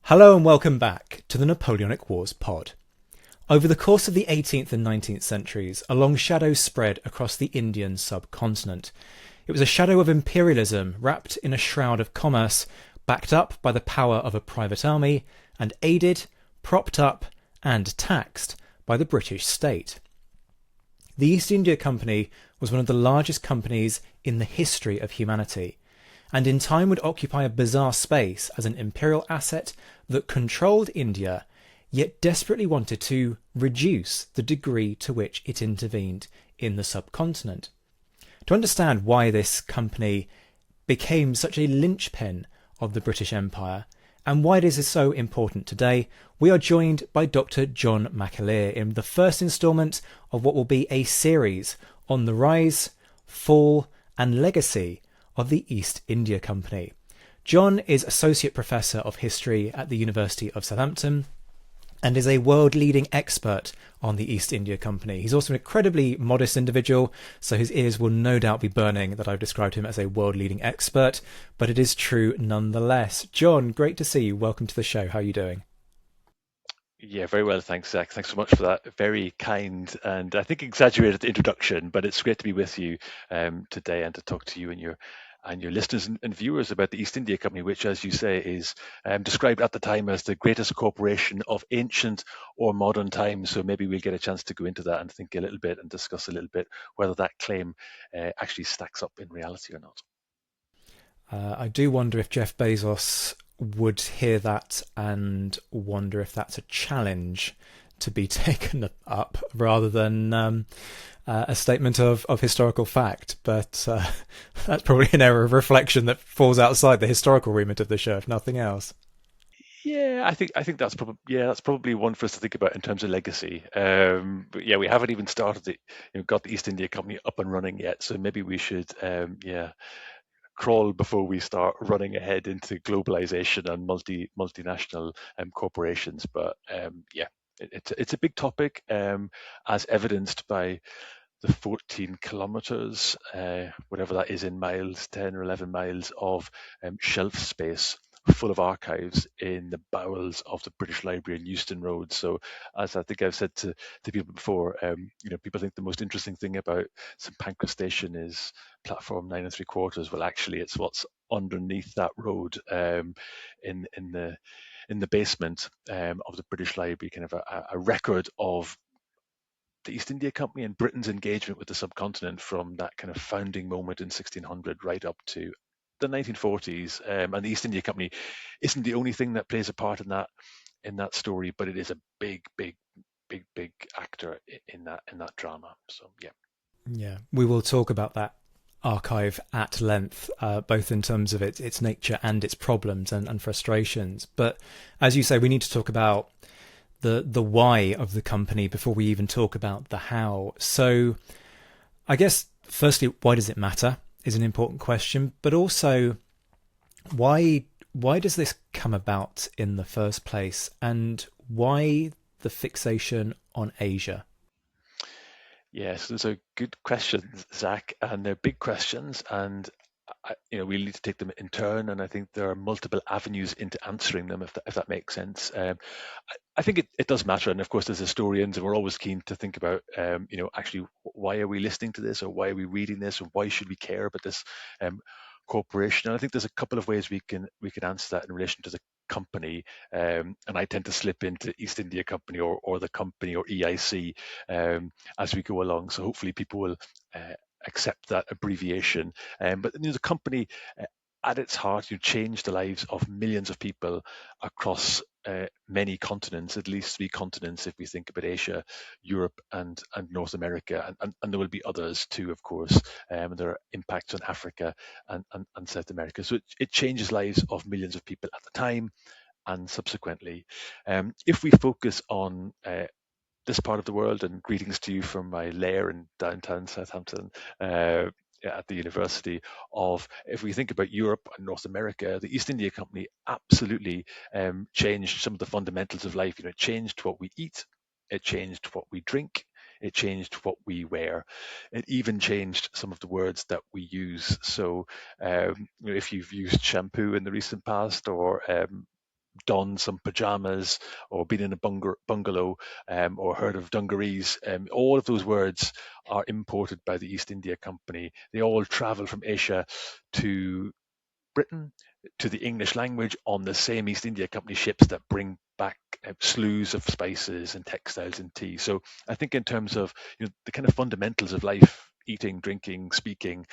Hello and welcome back to the Napoleonic Wars pod. Over the course of the 18th and 19th centuries, a long shadow spread across the Indian subcontinent. It was a shadow of imperialism wrapped in a shroud of commerce, backed up by the power of a private army, and aided, propped up, and taxed by the British state. The East India Company was one of the largest companies in the history of humanity, and in time would occupy a bizarre space as an imperial asset that controlled India, yet desperately wanted to reduce the degree to which it intervened in the subcontinent. To understand why this company became such a linchpin of the British Empire, and why this is so important today, we are joined by Dr John McAleer in the first instalment of what will be a series on the rise, fall, and legacy of the East India Company. John is Associate Professor of History at the University of Southampton and is a world-leading expert on the East India Company. He's also an incredibly modest individual, so his ears will no doubt be burning that I've described him as a world-leading expert, but it is true nonetheless. John, great to see you. Welcome to the show. How are you doing? Yeah, very well, thanks, Zach. Thanks so much for that very kind and I think exaggerated introduction, but it's great to be with you today and to talk to you and your listeners and viewers about the East India Company, which, as you say, is described at the time as the greatest corporation of ancient or modern times. So maybe we'll get a chance to go into that and think a little bit and discuss a little bit whether that claim actually stacks up in reality or not. I do wonder if Jeff Bezos would hear that and wonder if that's a challenge to be taken up rather than a statement of historical fact. But that's probably an error of reflection that falls outside the historical remit of the show, if nothing else. Yeah, I think that's probably one for us to think about in terms of legacy. But yeah, we haven't even started got the East India Company up and running yet. So maybe we should crawl before we start running ahead into globalization and multinational corporations. But it's a big topic, as evidenced by the 14 kilometers, whatever that is in miles, 10 or 11 miles of shelf space full of archives in the bowels of the British Library in Euston Road. So, as I think I've said to people before, people think the most interesting thing about St Pancras Station is platform 9 3/4. Well, actually, it's what's underneath that road, in the basement of the British Library, kind of a record of the East India Company and Britain's engagement with the subcontinent from that kind of founding moment in 1600 right up to the 1940s. And the East India Company isn't the only thing that plays a part in that story, but it is a big, big, big, big actor in that drama. So yeah. Yeah, we will talk about that archive at length, both in terms of its nature and its problems and frustrations. But as you say, we need to talk about the why of the company before we even talk about the how. So I guess firstly, why does it matter is an important question, but also why does this come about in the first place, and why the fixation on Asia? Yes, those are good questions, Zach, and they're big questions, and we need to take them in turn. And I think there are multiple avenues into answering them, if that makes sense. I think it does matter, and of course, as historians, we're always keen to think about, actually, why are we listening to this, or why are we reading this, or why should we care about this corporation? And I think there's a couple of ways we can answer that in relation to the company, and I tend to slip into East India Company or the company or EIC as we go along. So hopefully people will accept that abbreviation. But the company, at its heart, you changed the lives of millions of people across many continents, at least three continents, if we think about Asia, Europe, and North America, and there will be others too, of course. There are impacts on Africa and South America. So it changes lives of millions of people at the time and subsequently. If we focus on this part of the world, and greetings to you from my lair in downtown Southampton, at the university of, if we think about Europe and North America, the East India Company absolutely changed some of the fundamentals of life. It changed what we eat, it changed what we drink, it changed what we wear. It even changed some of the words that we use. So if you've used shampoo in the recent past, or donned some pajamas or been in a bungalow or heard of dungarees. All of those words are imported by the East India Company. They all travel from Asia to Britain, to the English language on the same East India Company ships that bring back slews of spices and textiles and tea. So I think in terms of the kind of fundamentals of life, eating, drinking, speaking,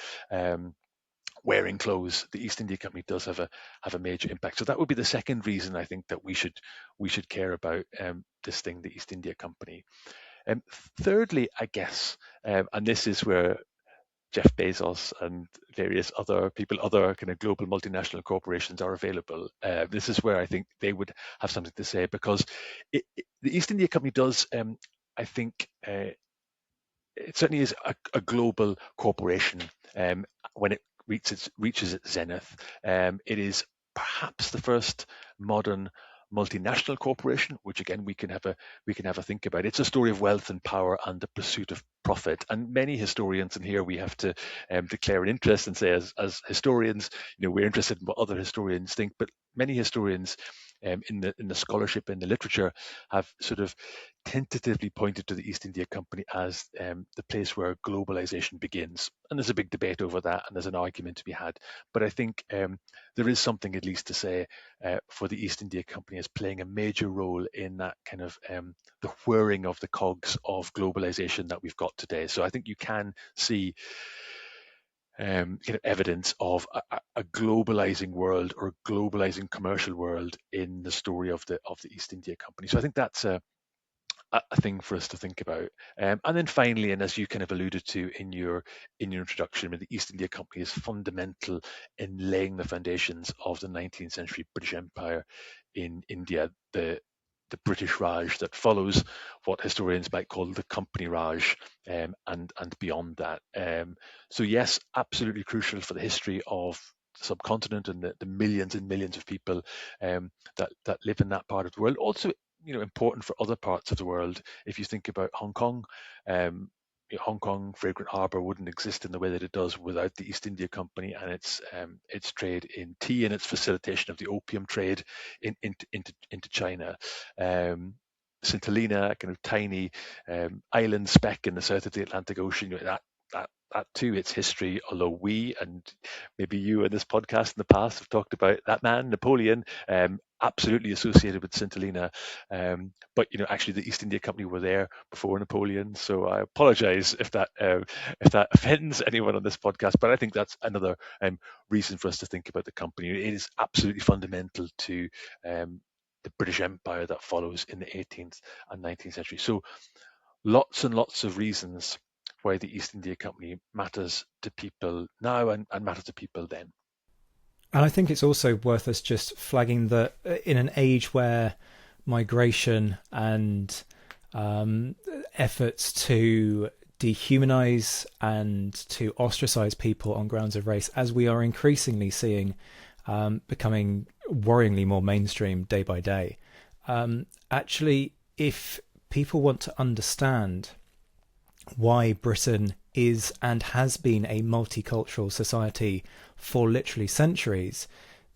wearing clothes, the East India Company does have a major impact. So that would be the second reason I think that we should care about this thing, the East India Company. Thirdly, I guess, and this is where Jeff Bezos and various other people, other kind of global multinational corporations are available. This is where I think they would have something to say, because the East India Company does, I think, it certainly is a global corporation when it reaches its zenith. It is perhaps the first modern multinational corporation, which again we can have a think about. It's a story of wealth and power and the pursuit of profit. And many historians, and here we have to declare an interest and say, as historians, we're interested in what other historians think. But many historians in the scholarship, in the literature, have sort of tentatively pointed to the East India Company as the place where globalization begins. And there's a big debate over that, and there's an argument to be had. But I think there is something at least to say for the East India Company as playing a major role in that kind of the whirring of the cogs of globalization that we've got today. So I think you can see evidence of a globalizing world or a globalizing commercial world in the story of the East India Company. So I think that's a thing for us to think about. And then finally, and as you kind of alluded to in your introduction, the East India Company is fundamental in laying the foundations of the 19th century British Empire in India, the British Raj that follows what historians might call the Company Raj, and beyond that. So yes, absolutely crucial for the history of the subcontinent and the millions and millions of people that live in that part of the world. Also, important for other parts of the world. If you think about Hong Kong, Hong Kong, Fragrant Harbour wouldn't exist in the way that it does without the East India Company and its trade in tea and its facilitation of the opium trade into China. St Helena, kind of tiny island speck in the south of the Atlantic Ocean, that too, its history, although we and maybe you in this podcast in the past have talked about that man, Napoleon, absolutely associated with St Helena. But actually the East India Company were there before Napoleon. So I apologize if that offends anyone on this podcast, but I think that's another reason for us to think about the company. It is absolutely fundamental to the British Empire that follows in the 18th and 19th century. So lots and lots of reasons why the East India Company matters to people now and matters to people then. And I think it's also worth us just flagging that in an age where migration and efforts to dehumanize and to ostracize people on grounds of race, as we are increasingly seeing becoming worryingly more mainstream day by day, actually, if people want to understand why Britain is and has been a multicultural society for literally centuries,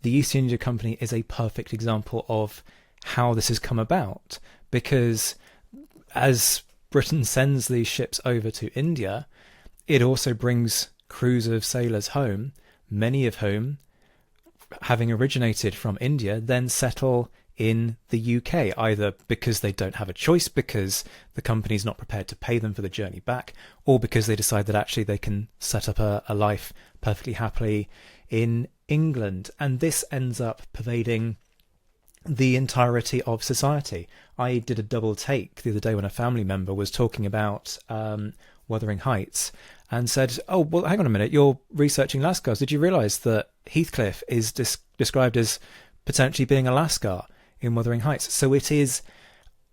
the East India Company is a perfect example of how this has come about. Because as Britain sends these ships over to India, it also brings crews of sailors home, many of whom, having originated from India, then settle in the UK, either because they don't have a choice, because the company's not prepared to pay them for the journey back, or because they decide that actually they can set up a life perfectly happily in England. And this ends up pervading the entirety of society. I did a double take the other day when a family member was talking about Wuthering Heights and said, oh, well, hang on a minute, you're researching Lascars. Did you realise that Heathcliff is described as potentially being a Lascar in Wuthering Heights? So it is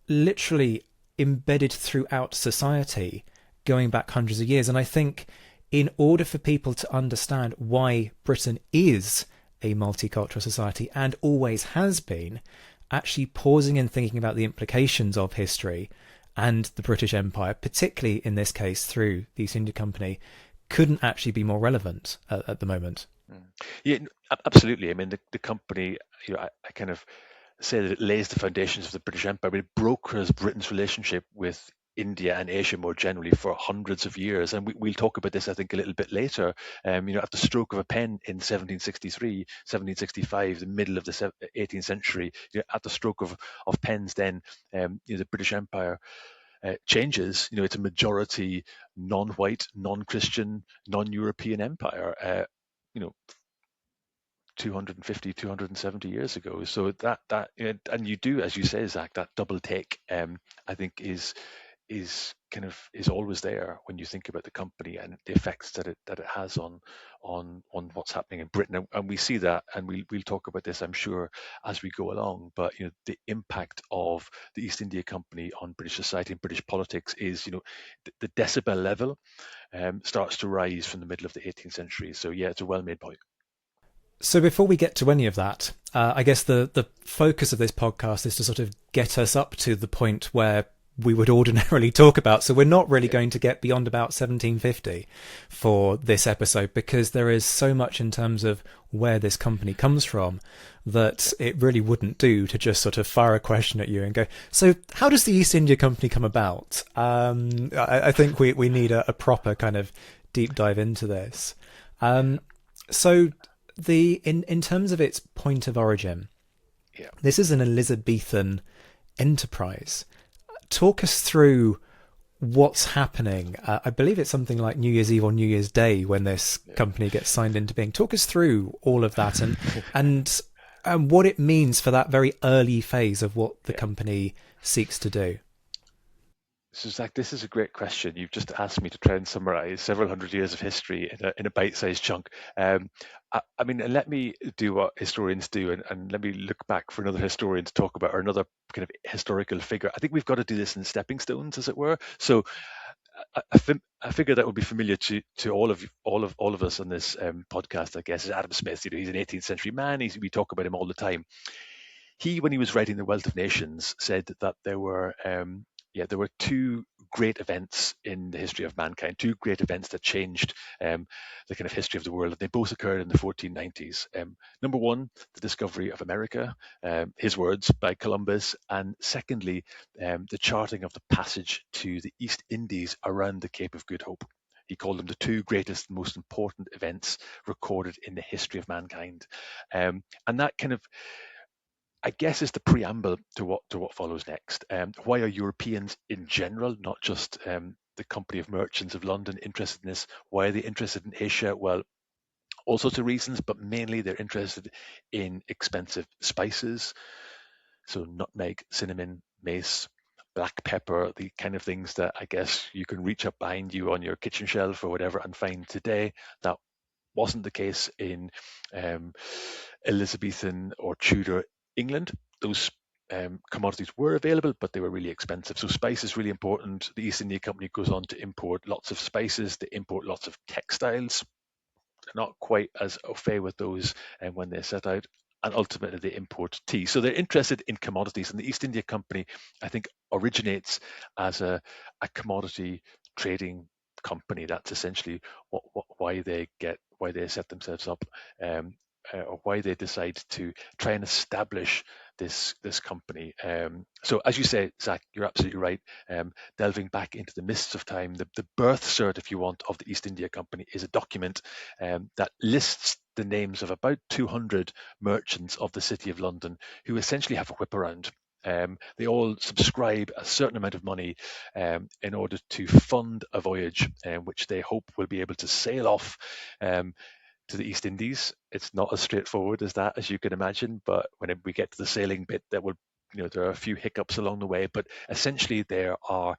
literally embedded throughout society going back hundreds of years. And I think in order for people to understand why Britain is a multicultural society and always has been, actually pausing and thinking about the implications of history and the British Empire, particularly in this case through the East India Company, couldn't actually be more relevant at the moment. Yeah, absolutely. I mean, the company, I kind of say that it lays the foundations of the British Empire, but it brokers Britain's relationship with India and Asia more generally for hundreds of years. And we'll talk about this, I think, a little bit later. At the stroke of a pen in 1763, 1765, the middle of the 18th century, at the stroke of pens, then the British Empire changes. It's a majority non-white, non-Christian, non-European empire. 250, 270 years ago. So and you do, as you say, Zach, that double take, I think is always there when you think about the company and the effects that it has on what's happening in Britain. And we see that, and we'll talk about this, I'm sure, as we go along. But the impact of the East India Company on British society and British politics is, the decibel level starts to rise from the middle of the 18th century. So yeah, it's a well-made point. So before we get to any of that, I guess the focus of this podcast is to sort of get us up to the point where we would ordinarily talk about. So we're not really going to get beyond about 1750 for this episode, because there is so much in terms of where this company comes from that it really wouldn't do to just sort of fire a question at you and go, so how does the East India Company come about? I think we need a proper kind of deep dive into this. So in terms of its point of origin, this is an Elizabethan enterprise. Talk us through what's happening. I believe it's something like New Year's Eve or New Year's Day when this company gets signed into being. Talk us through all of that and what it means for that very early phase of what the company seeks to do. So, Zach, this is a great question. You've just asked me to try and summarize several hundred years of history in a bite-sized chunk. I mean, and let me do what historians do, and let me look back for another historian to talk about, or another kind of historical figure. I think we've got to do this in stepping stones, as it were. So, a figure that would be familiar to all of us on this podcast, I guess, is Adam Smith. He's an 18th century man. We talk about him all the time. He, when he was writing The Wealth of Nations, said that there were two great events in the history of mankind, two great events that changed the kind of history of the world. They both occurred in the 1490s. Number one, the discovery of America, his words, by Columbus, and secondly, the charting of the passage to the East Indies around the Cape of Good Hope. He called them the two greatest, most important events recorded in the history of mankind. And that kind of, I guess, is the preamble to what follows next. Why are Europeans in general, not just the Company of Merchants of London, interested in this? Why are they interested in Asia? Well, all sorts of reasons, but mainly they're interested in expensive spices. So nutmeg, cinnamon, mace, black pepper, the kind of things that I guess you can reach up behind you on your kitchen shelf or whatever and find today. That wasn't the case in Elizabethan or Tudor England. Those commodities were available, but they were really expensive. So spice is really important. The East India Company goes on to import lots of spices. They import lots of textiles. They're not quite as au fait with those when they set out. And ultimately, they import tea. So they're interested in commodities. And the East India Company, I think, originates as a commodity trading company. That's essentially why they set themselves up, or why they decide to try and establish this company. So as you say, Zach, you're absolutely right. Delving back into the mists of time, the birth cert, if you want, of the East India Company is a document that lists the names of about 200 merchants of the City of London who essentially have a whip around. They all subscribe a certain amount of money in order to fund a voyage which they hope will be able to sail off to the East Indies. It's not as straightforward as that, as you can imagine, but when we get to the sailing bit, there are a few hiccups along the way, but essentially there are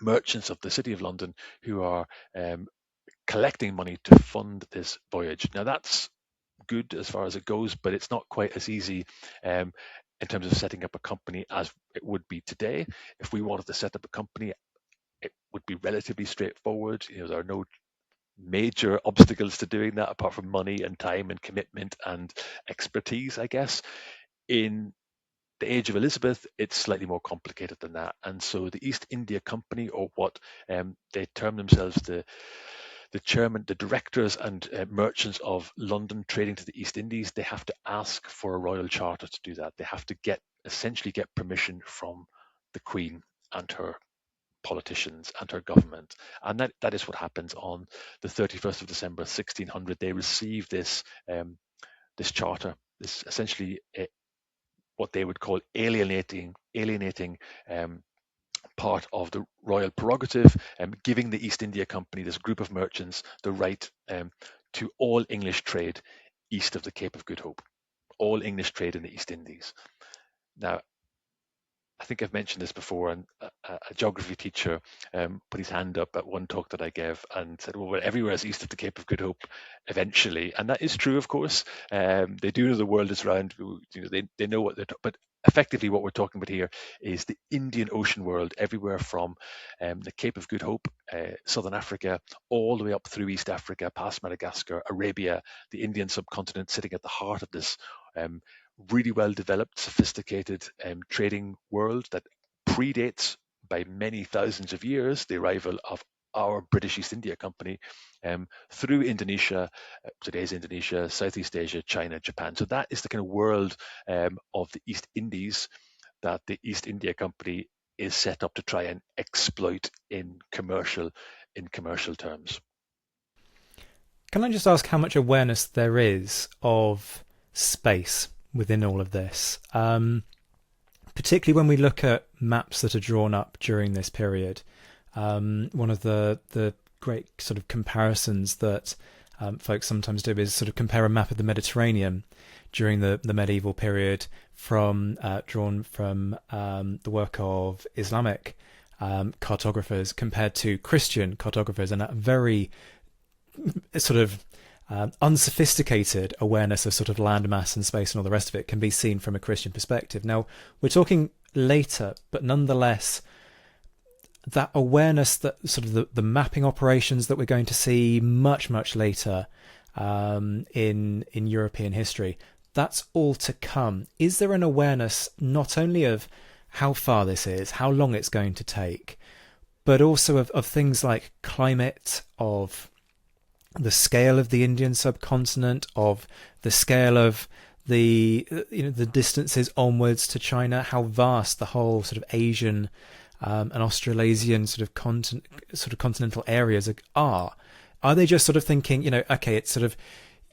merchants of the City of London who are collecting money to fund this voyage. Now that's good as far as it goes, but it's not quite as easy in terms of setting up a company as it would be today. If we wanted to set up a company, it would be relatively straightforward. There are no major obstacles to doing that apart from money and time and commitment and expertise, I guess. In the age of Elizabeth, it's slightly more complicated than that. And so the East India Company, or what they term themselves, the the chairman, the directors and merchants of London trading to the East Indies, they have to ask for a royal charter to do that. They have to essentially get permission from the Queen and her politicians and her government. And that is what happens on the 31st of December 1600. They receive this charter, this essentially what they would call alienating part of the royal prerogative, giving the East India Company, this group of merchants, the right to all English trade east of the Cape of Good Hope, all English trade in the East Indies. Now, I think I've mentioned this before, and a geography teacher put his hand up at one talk that I gave and said, well, everywhere is east of the Cape of Good Hope eventually. And that is true, of course. They do know the world is round. They know what they're talking about. But effectively, what we're talking about here is the Indian Ocean world, everywhere from the Cape of Good Hope, southern Africa, all the way up through East Africa, past Madagascar, Arabia, the Indian subcontinent, sitting at the heart of this really well developed, sophisticated trading world that predates by many thousands of years the arrival of our British East India Company through Indonesia, today's Indonesia, Southeast Asia, China, Japan. So that is the kind of world of the East Indies that the East India Company is set up to try and exploit in commercial terms. Can I just ask how much awareness there is of space within all of this? Particularly when we look at maps that are drawn up during this period. One of the great sort of comparisons that folks sometimes do is sort of compare a map of the Mediterranean during the medieval period drawn from the work of Islamic cartographers compared to Christian cartographers, and a very sort of unsophisticated awareness of sort of landmass and space and all the rest of it can be seen from a Christian perspective. Now, we're talking later, but nonetheless, that awareness, that sort of the mapping operations that we're going to see much, much later in European history, that's all to come. Is there an awareness not only of how far this is, how long it's going to take, but also of things like climate, of the scale of the Indian subcontinent, of the scale of the distances onwards to China, how vast the whole sort of Asian and Australasian sort of continental areas are? Are they just sort of thinking, okay, it's sort of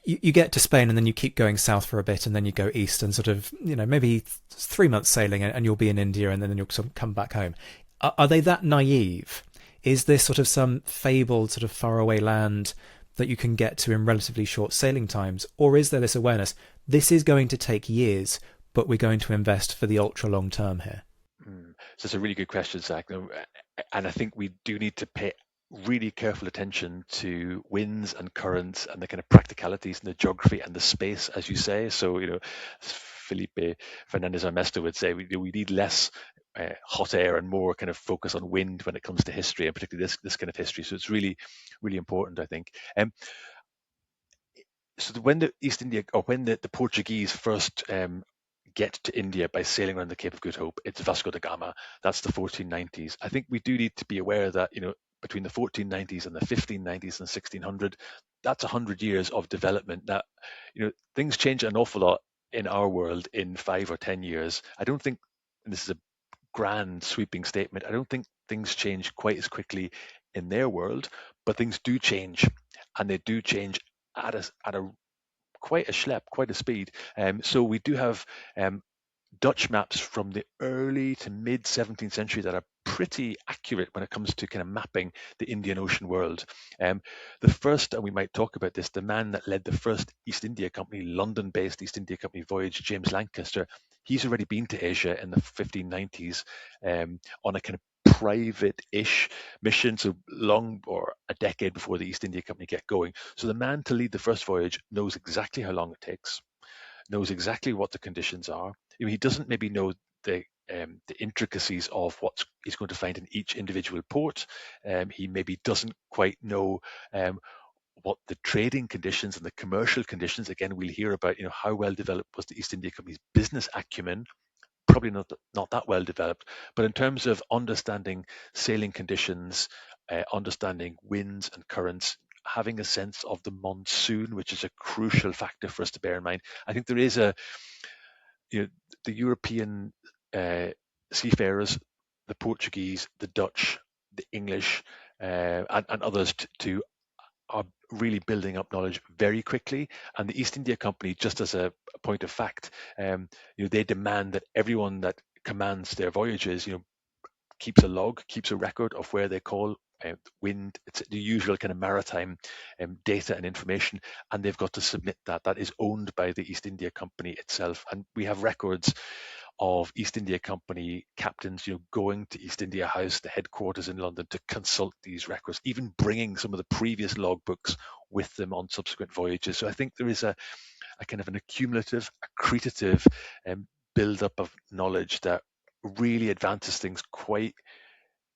you get to Spain and then you keep going south for a bit and then you go east and sort of maybe 3 months sailing and you'll be in India and then you'll sort of come back home? Are they that naive? Is this sort of some fabled sort of faraway land that you can get to in relatively short sailing times? Or is there this awareness, this is going to take years, but we're going to invest for the ultra long term here? So it's a really good question, Zach. And I think we do need to pay really careful attention to winds and currents and the kind of practicalities and the geography and the space, as you say. So, Felipe Fernandez Armesto would say we need less hot air and more kind of focus on wind when it comes to history, and particularly this kind of history. So it's really, really important, I think. So when the East India, or when the Portuguese first get to India by sailing around the Cape of Good Hope, it's Vasco da Gama. That's the 1490s. I think we do need to be aware that between the 1490s and the 1590s and 1600, that's 100 years of development. That things change an awful lot in our world in 5 or 10 years. I don't think, and this is a grand sweeping statement, I don't think things change quite as quickly in their world, but things do change, and they do change at a quite a schlep, quite a speed. So we do have Dutch maps from the early to mid 17th century that are pretty accurate when it comes to kind of mapping the Indian Ocean world. The first, and we might talk about this, the man that led the first East India Company, London-based East India Company voyage, James Lancaster, he's already been to Asia in the 1590s on a kind of private-ish mission, so long, or a decade before the East India Company get going. So the man to lead the first voyage knows exactly how long it takes, knows exactly what the conditions are. He doesn't maybe know the intricacies of what he's going to find in each individual port. He maybe doesn't quite know what the trading conditions and the commercial conditions. Again, we'll hear about how well developed was the East India Company's business acumen. Probably not that well developed, but in terms of understanding sailing conditions, understanding winds and currents, having a sense of the monsoon, which is a crucial factor for us to bear in mind. I think there is the European seafarers, the Portuguese, the Dutch, the English, and others too, are really building up knowledge very quickly. And the East India Company, just as a point of fact, they demand that everyone that commands their voyages, keeps a log, keeps a record of where they call, wind. It's the usual kind of maritime data and information, and they've got to submit that. That is owned by the East India Company itself, and we have records of East India Company captains, going to East India House, the headquarters in London, to consult these records, even bringing some of the previous logbooks with them on subsequent voyages. So I think there is a kind of an accumulative, accretive build-up of knowledge that really advances things quite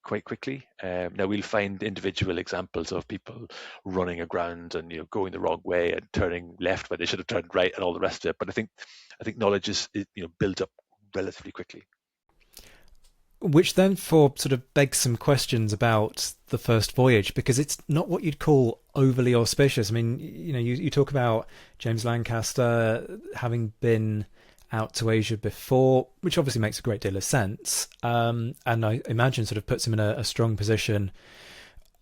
quickly. Now we'll find individual examples of people running aground and going the wrong way and turning left when they should have turned right and all the rest of it. But I think knowledge is built up relatively quickly. Which then sort of begs some questions about the first voyage, because it's not what you'd call overly auspicious. I mean, you talk about James Lancaster having been out to Asia before, which obviously makes a great deal of sense, and I imagine sort of puts him in a strong position.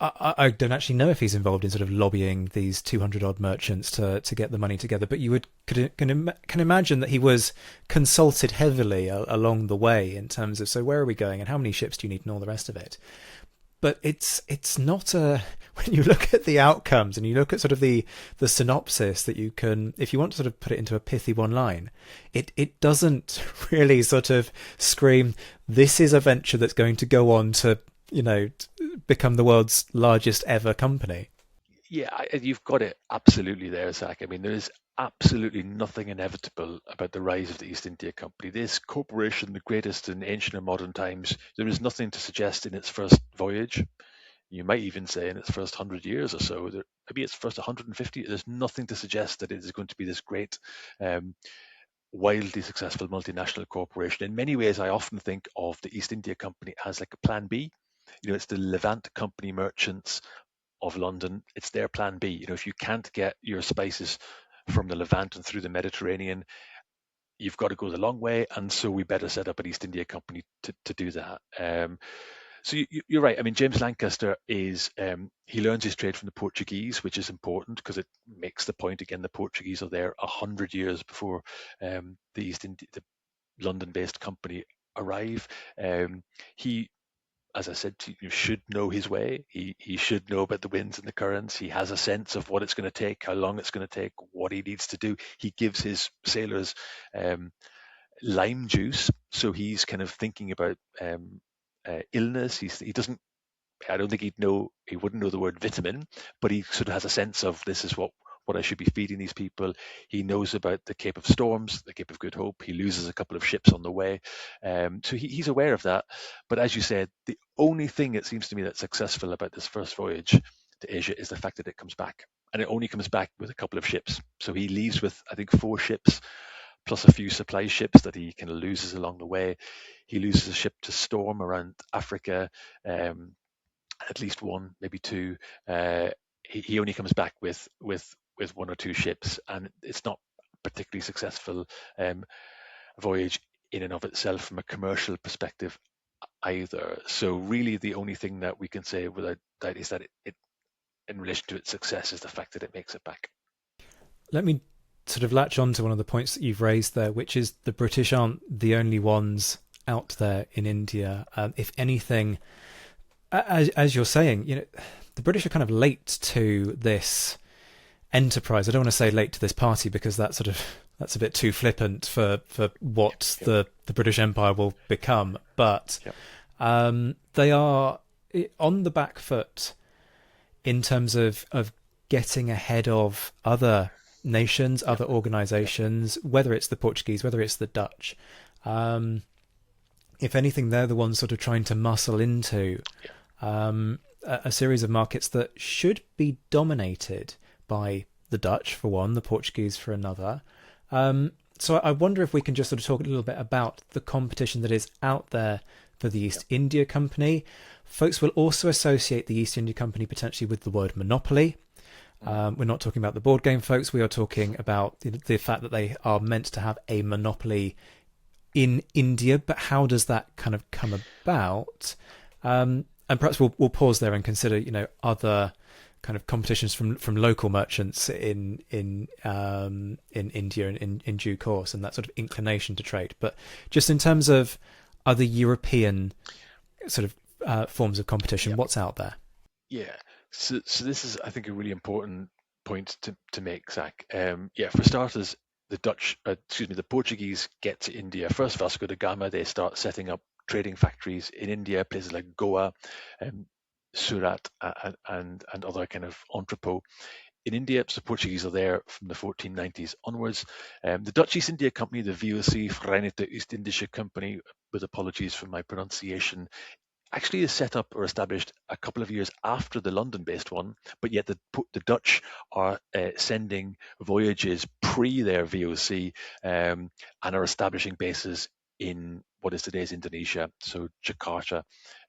I don't actually know if he's involved in sort of lobbying these 200 odd merchants to get the money together, but you can imagine that he was consulted heavily along the way in terms of, so where are we going and how many ships do you need and all the rest of it. But it's not when you look at the outcomes and you look at sort of the synopsis that you can, if you want to sort of put it into a pithy one line, it doesn't really sort of scream, this is a venture that's going to go on to become the world's largest ever company. Yeah, you've got it absolutely there, Zach. I mean, there is absolutely nothing inevitable about the rise of the East India Company. This corporation, the greatest in ancient and modern times, there is nothing to suggest in its first voyage. You might even say in its first 100 years or so, maybe its first 150, there's nothing to suggest that it is going to be this great, wildly successful multinational corporation. In many ways, I often think of the East India Company as like a plan B. It's the Levant Company merchants of London. It's their plan B. If you can't get your spices from the Levant and through the Mediterranean, you've got to go the long way, and so we better set up an East India Company to do that. So you're right. I mean, James Lancaster he learns his trade from the Portuguese, which is important because it makes the point again. The Portuguese are there 100 years before the London-based company arrive. He, as I said, should know his way. He should know about the winds and the currents. He has a sense of what it's going to take, how long it's going to take, what he needs to do. He gives his sailors lime juice, so he's kind of thinking about illness. He doesn't. I don't think he wouldn't know the word vitamin, but he sort of has a sense of this is what I should be feeding these people. He knows about the Cape of Storms, the Cape of Good Hope. He loses a couple of ships on the way. So he's aware of that. But as you said, the only thing it seems to me that's successful about this first voyage to Asia is the fact that it comes back. And it only comes back with a couple of ships. So he leaves with, I think, 4 ships, plus a few supply ships that he kind of loses along the way. He loses a ship to storm around Africa, at least 1, maybe 2. He only comes back with 1 or 2 ships, and it's not particularly successful voyage in and of itself from a commercial perspective either. So really the only thing that we can say without doubt is that it in relation to its success is the fact that it makes it back. Let me sort of latch on to one of the points that you've raised there, which is the British aren't the only ones out there in India. If anything, as you're saying, the British are kind of late to this enterprise. I don't want to say late to this party because that's a bit too flippant for what the British Empire will become. But they are on the back foot in terms of getting ahead of other nations, other organizations, whether it's the Portuguese, whether it's the Dutch. If anything, they're the ones sort of trying to muscle into a series of markets that should be dominated by the Dutch for one, the Portuguese for another. So I wonder if we can just sort of talk a little bit about the competition that is out there for the East India Company. Folks will also associate the East India Company potentially with the word monopoly. We're not talking about the board game folks. We are talking about the fact that they are meant to have a monopoly in India. But how does that kind of come about? And perhaps we'll pause there and consider, other kind of competitions from local merchants in India in due course, and that sort of inclination to trade. But just in terms of other European sort of forms of competition, what's out there? Yeah. So this is, I think, a really important point to make, Zach. For starters, the Portuguese get to India. First, Vasco da Gama, they start setting up trading factories in India, places like Goa, Surat, and other kind of entrepot. In India, so the Portuguese are there from the 1490s onwards. The Dutch East India Company, the VOC, Verenigde Oost-Indische Company, with apologies for my pronunciation, actually is set up or established a couple of years after the London-based one, but yet the Dutch are sending voyages pre their VOC and are establishing bases in what is today's Indonesia, so Jakarta,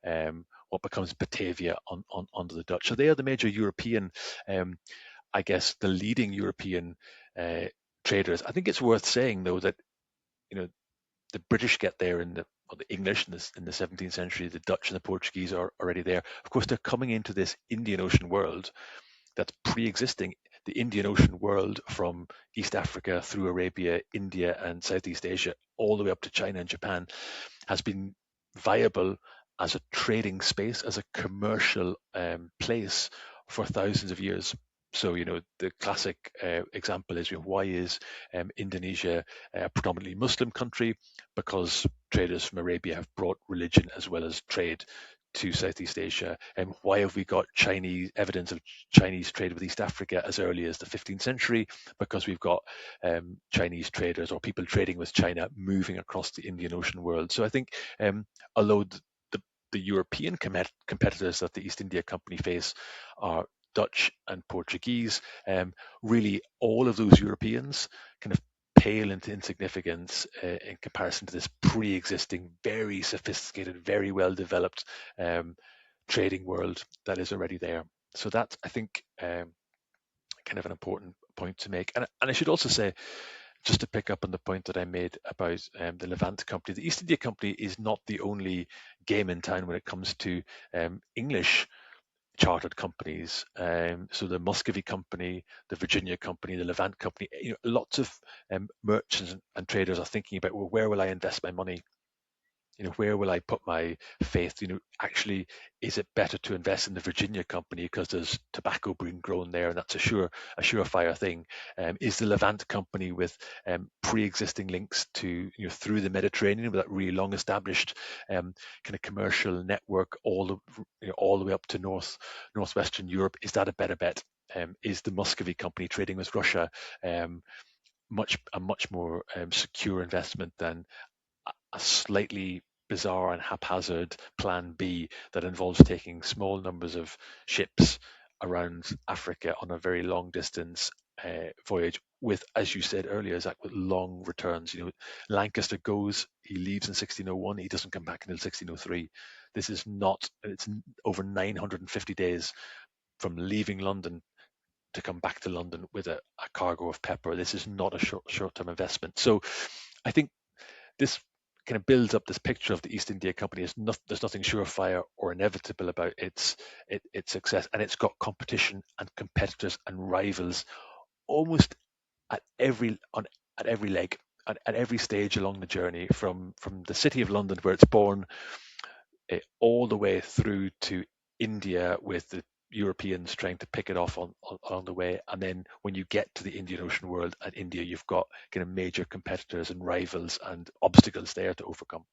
what becomes Batavia under the Dutch. So they are the major European, I guess, the leading European traders. I think it's worth saying, though, that the British get there the English in the 17th century, the Dutch and the Portuguese are already there. Of course, they're coming into this Indian Ocean world that's pre-existing. The Indian Ocean world from East Africa through Arabia, India, and Southeast Asia, all the way up to China and Japan, has been viable as a trading space, as a commercial place for thousands of years. So, the classic example is, why is Indonesia a predominantly Muslim country? Because traders from Arabia have brought religion as well as trade to Southeast Asia. And why have we got evidence of Chinese trade with East Africa as early as the 15th century? Because we've got Chinese traders or people trading with China moving across the Indian Ocean world. So I think although the European competitors that the East India Company face are Dutch and Portuguese, really all of those Europeans kind of pale into insignificance in comparison to this pre-existing, very sophisticated, very well-developed trading world that is already there. So that's, I think, kind of an important point to make. And I should also say, just to pick up on the point that I made about the Levant Company, the East India Company is not the only game in town when it comes to English chartered companies. So the Muscovy Company, the Virginia Company, the Levant Company, lots of merchants and traders are thinking about, well, where will I invest my money? Where will I put my faith? Actually, is it better to invest in the Virginia Company because there's tobacco being grown there, and that's a surefire thing? Is the Levant Company with pre-existing links to through the Mediterranean, with that really long-established kind of commercial network all the way up to northwestern Europe? Is that a better bet? Is the Muscovy Company trading with Russia a much more secure investment than a slightly bizarre and haphazard plan B that involves taking small numbers of ships around Africa on a very long distance voyage with, as you said earlier, Zach, with long returns? Lancaster goes, he leaves in 1601, he doesn't come back until 1603. It's over 950 days from leaving London to come back to London with a cargo of pepper. This is not a short-term investment. So I think this kind of builds up this picture of the East India Company. There's nothing surefire or inevitable about its success, and it's got competition and competitors and rivals almost at every leg, at every stage along the journey, from the city of London where it's born, all the way through to India, with the Europeans trying to pick it off along the way. And then when you get to the Indian Ocean world and India, you've got kind of major competitors and rivals and obstacles there to overcome.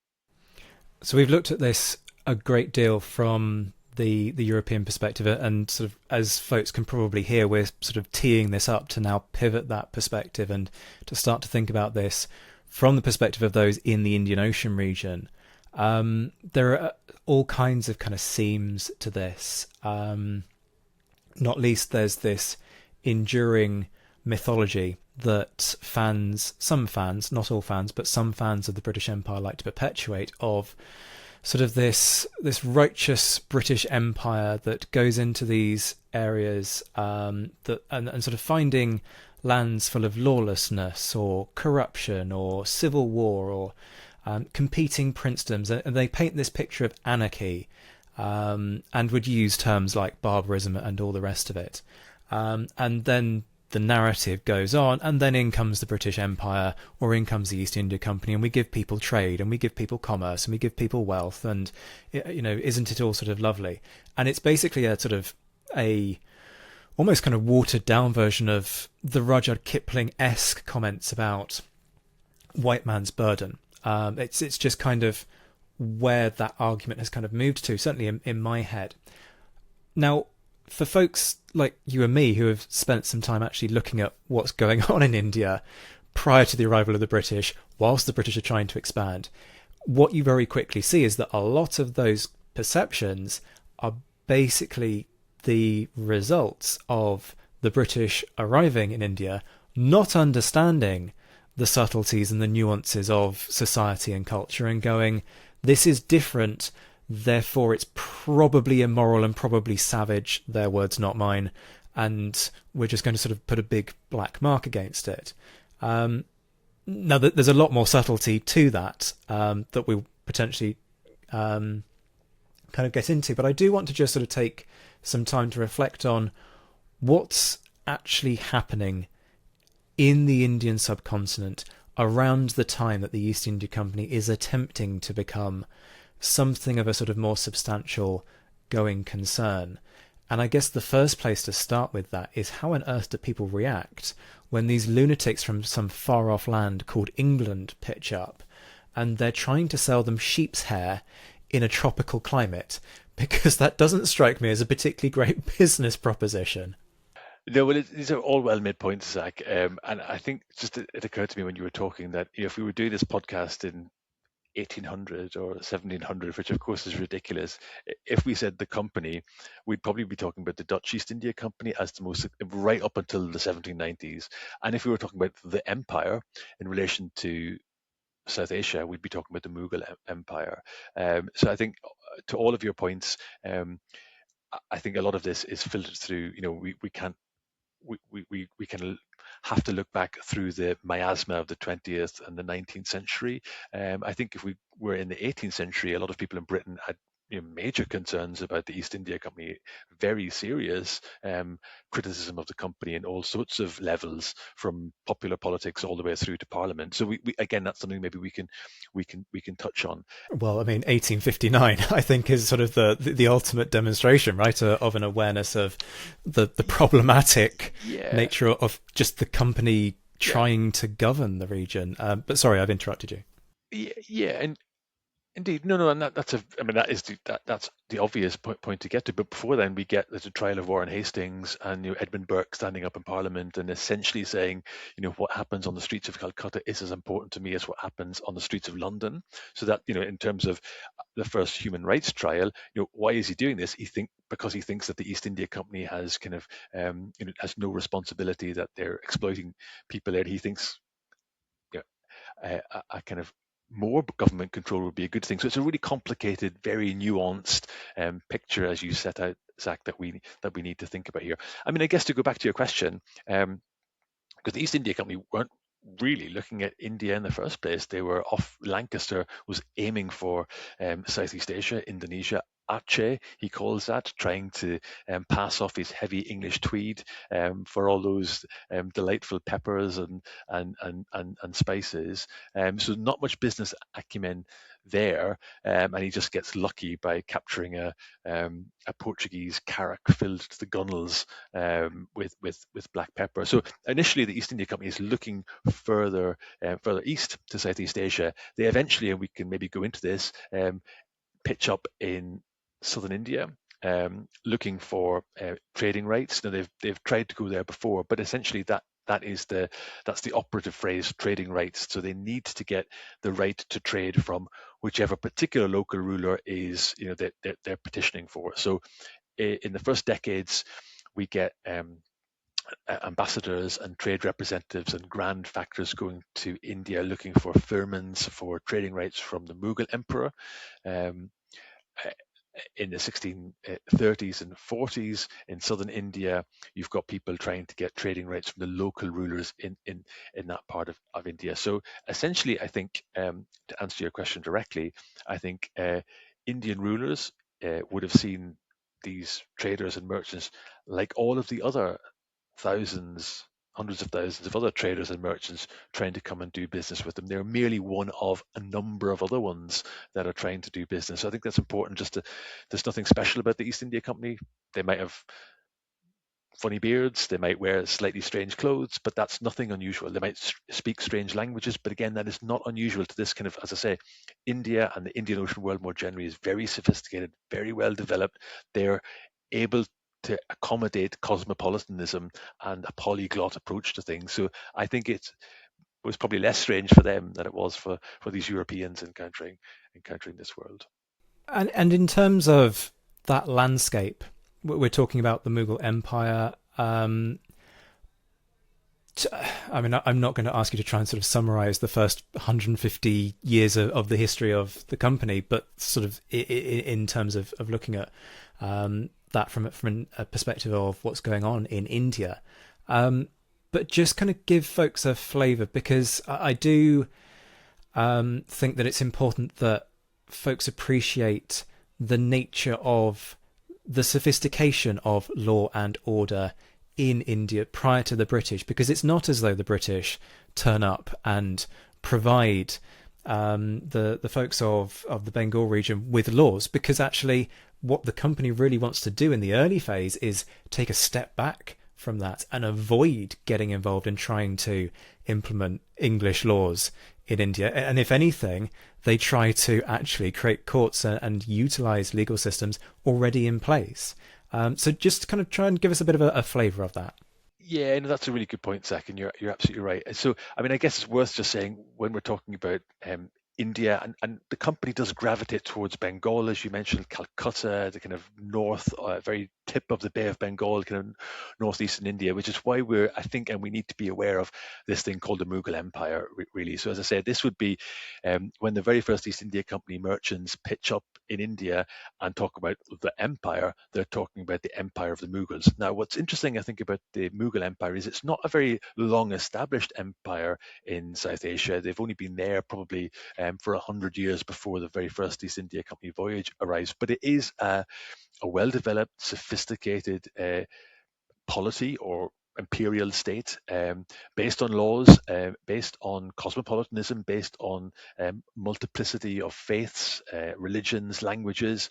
So we've looked at this a great deal from the European perspective, and sort of, as folks can probably hear, we're sort of teeing this up to now pivot that perspective and to start to think about this from the perspective of those in the Indian Ocean region. There are all kinds of kind of seams to this. Not least, there's this enduring mythology that some fans, not all fans, but some fans of the British Empire like to perpetuate, of sort of this righteous British Empire that goes into these areas, that and sort of finding lands full of lawlessness or corruption or civil war or competing princedoms, and they paint this picture of anarchy, and would use terms like barbarism and all the rest of it. And then the narrative goes on, and then in comes the British Empire, or in comes the East India Company, and we give people trade, and we give people commerce, and we give people wealth, and isn't it all sort of lovely? And it's basically a sort of a almost kind of watered down version of the Rudyard Kipling-esque comments about white man's burden. It's just kind of where that argument has kind of moved to, certainly in my head. Now, for folks like you and me who have spent some time actually looking at what's going on in India prior to the arrival of the British, whilst the British are trying to expand, what you very quickly see is that a lot of those perceptions are basically the results of the British arriving in India, not understanding the subtleties and the nuances of society and culture, and going, this is different, therefore it's probably immoral and probably savage, their words not mine, and we're just going to sort of put a big black mark against it. Now, there's a lot more subtlety to that, that we'll potentially kind of get into, but I do want to just sort of take some time to reflect on what's actually happening in the Indian subcontinent around the time that the East India Company is attempting to become something of a sort of more substantial going concern. And I guess the first place to start with that is, how on earth do people react when these lunatics from some far off land called England pitch up and they're trying to sell them sheep's hair in a tropical climate? Because that doesn't strike me as a particularly great business proposition. No, well, these are all well-made points, Zach. And I think just it occurred to me when you were talking that if we were doing this podcast in 1800 or 1700, which of course is ridiculous, if we said the company, we'd probably be talking about the Dutch East India Company as the most, right up until the 1790s. And if we were talking about the empire in relation to South Asia, we'd be talking about the Mughal Empire. So I think to all of your points, I think a lot of this is filtered through, we can't we can have to look back through the miasma of the 20th and the 19th century. I think if we were in the 18th century, a lot of people in Britain had major concerns about the East India Company, very serious criticism of the company in all sorts of levels, from popular politics all the way through to Parliament. So we again, that's something maybe we can touch on. Well, I mean, 1859, I think, is sort of the ultimate demonstration, right, of an awareness of the problematic nature of just the company trying to govern the region. But sorry, I've interrupted you. Yeah, and indeed, no, and that's the obvious point to get to. But before then, we get the trial of Warren Hastings and Edmund Burke standing up in Parliament and essentially saying, what happens on the streets of Calcutta is as important to me as what happens on the streets of London. So that in terms of the first human rights trial, why is he doing this? Because he thinks that the East India Company has kind of has no responsibility, that they're exploiting people there. He thinks a kind of more government control would be a good thing. So it's a really complicated, very nuanced picture, as you set out, Zach, that we need to think about here. I mean, I guess to go back to your question, because the East India Company weren't really looking at India in the first place. They were off. Lancaster was aiming for Southeast Asia, Indonesia, Aceh, he calls that, trying to pass off his heavy English tweed for all those delightful peppers and spices. So not much business acumen there, and he just gets lucky by capturing a Portuguese carrack filled to the gunnels with black pepper. So initially, the East India Company is looking further east to Southeast Asia. They eventually, and we can maybe go into this, pitch up in southern India, looking for trading rights. Now they've tried to go there before, but essentially that's the operative phrase, trading rights. So they need to get the right to trade from whichever particular local ruler is that they're petitioning for. So in the first decades, we get ambassadors and trade representatives and grand factors going to India looking for firmans for trading rights from the Mughal Emperor. in the 1630s and 40s in southern India, you've got people trying to get trading rights from the local rulers in that part of India. So essentially, I think, to answer your question directly, I think Indian rulers would have seen these traders and merchants like all of the other thousands, hundreds of thousands of other traders and merchants trying to come and do business with them. They're merely one of a number of other ones that are trying to do business. So I think that's important. There's nothing special about the East India Company. They might have funny beards, they might wear slightly strange clothes, but that's nothing unusual. They might speak strange languages, but again, that is not unusual to this kind of, as I say, India and the Indian Ocean world more generally is very sophisticated, very well developed. They're able to accommodate cosmopolitanism and a polyglot approach to things. So I think it was probably less strange for them than it was for these Europeans encountering this world. And in terms of that landscape, we're talking about the Mughal Empire. I mean, I'm not going to ask you to try and sort of summarize the first 150 years of the history of the company, but sort of in terms of looking at that from a perspective of what's going on in India. But just kind of give folks a flavour, because I do think that it's important that folks appreciate the nature of the sophistication of law and order in India prior to the British, because it's not as though the British turn up and provide the folks of the Bengal region with laws, because actually what the company really wants to do in the early phase is take a step back from that and avoid getting involved in trying to implement English laws in India. And if anything, they try to actually create courts and utilize legal systems already in place. So just kind of try and give us a bit of a flavour of that. Yeah, no, that's a really good point, Zach, and you're absolutely right. So, I mean, I guess it's worth just saying when we're talking about India, and the company does gravitate towards Bengal, as you mentioned, Calcutta, the kind of north, very tip of the Bay of Bengal, kind of northeastern India, which is why I think, and we need to be aware of this thing called the Mughal Empire, really. So, as I said, this would be when the very first East India Company merchants pitch up in India and talk about the empire, they're talking about the empire of the Mughals. Now, what's interesting, I think, about the Mughal Empire is it's not a very long established empire in South Asia. They've only been there probably for 100 years before the very first East India Company voyage arrives. But it is a well-developed, sophisticated polity or imperial state based on laws, based on cosmopolitanism, based on multiplicity of faiths, religions, languages.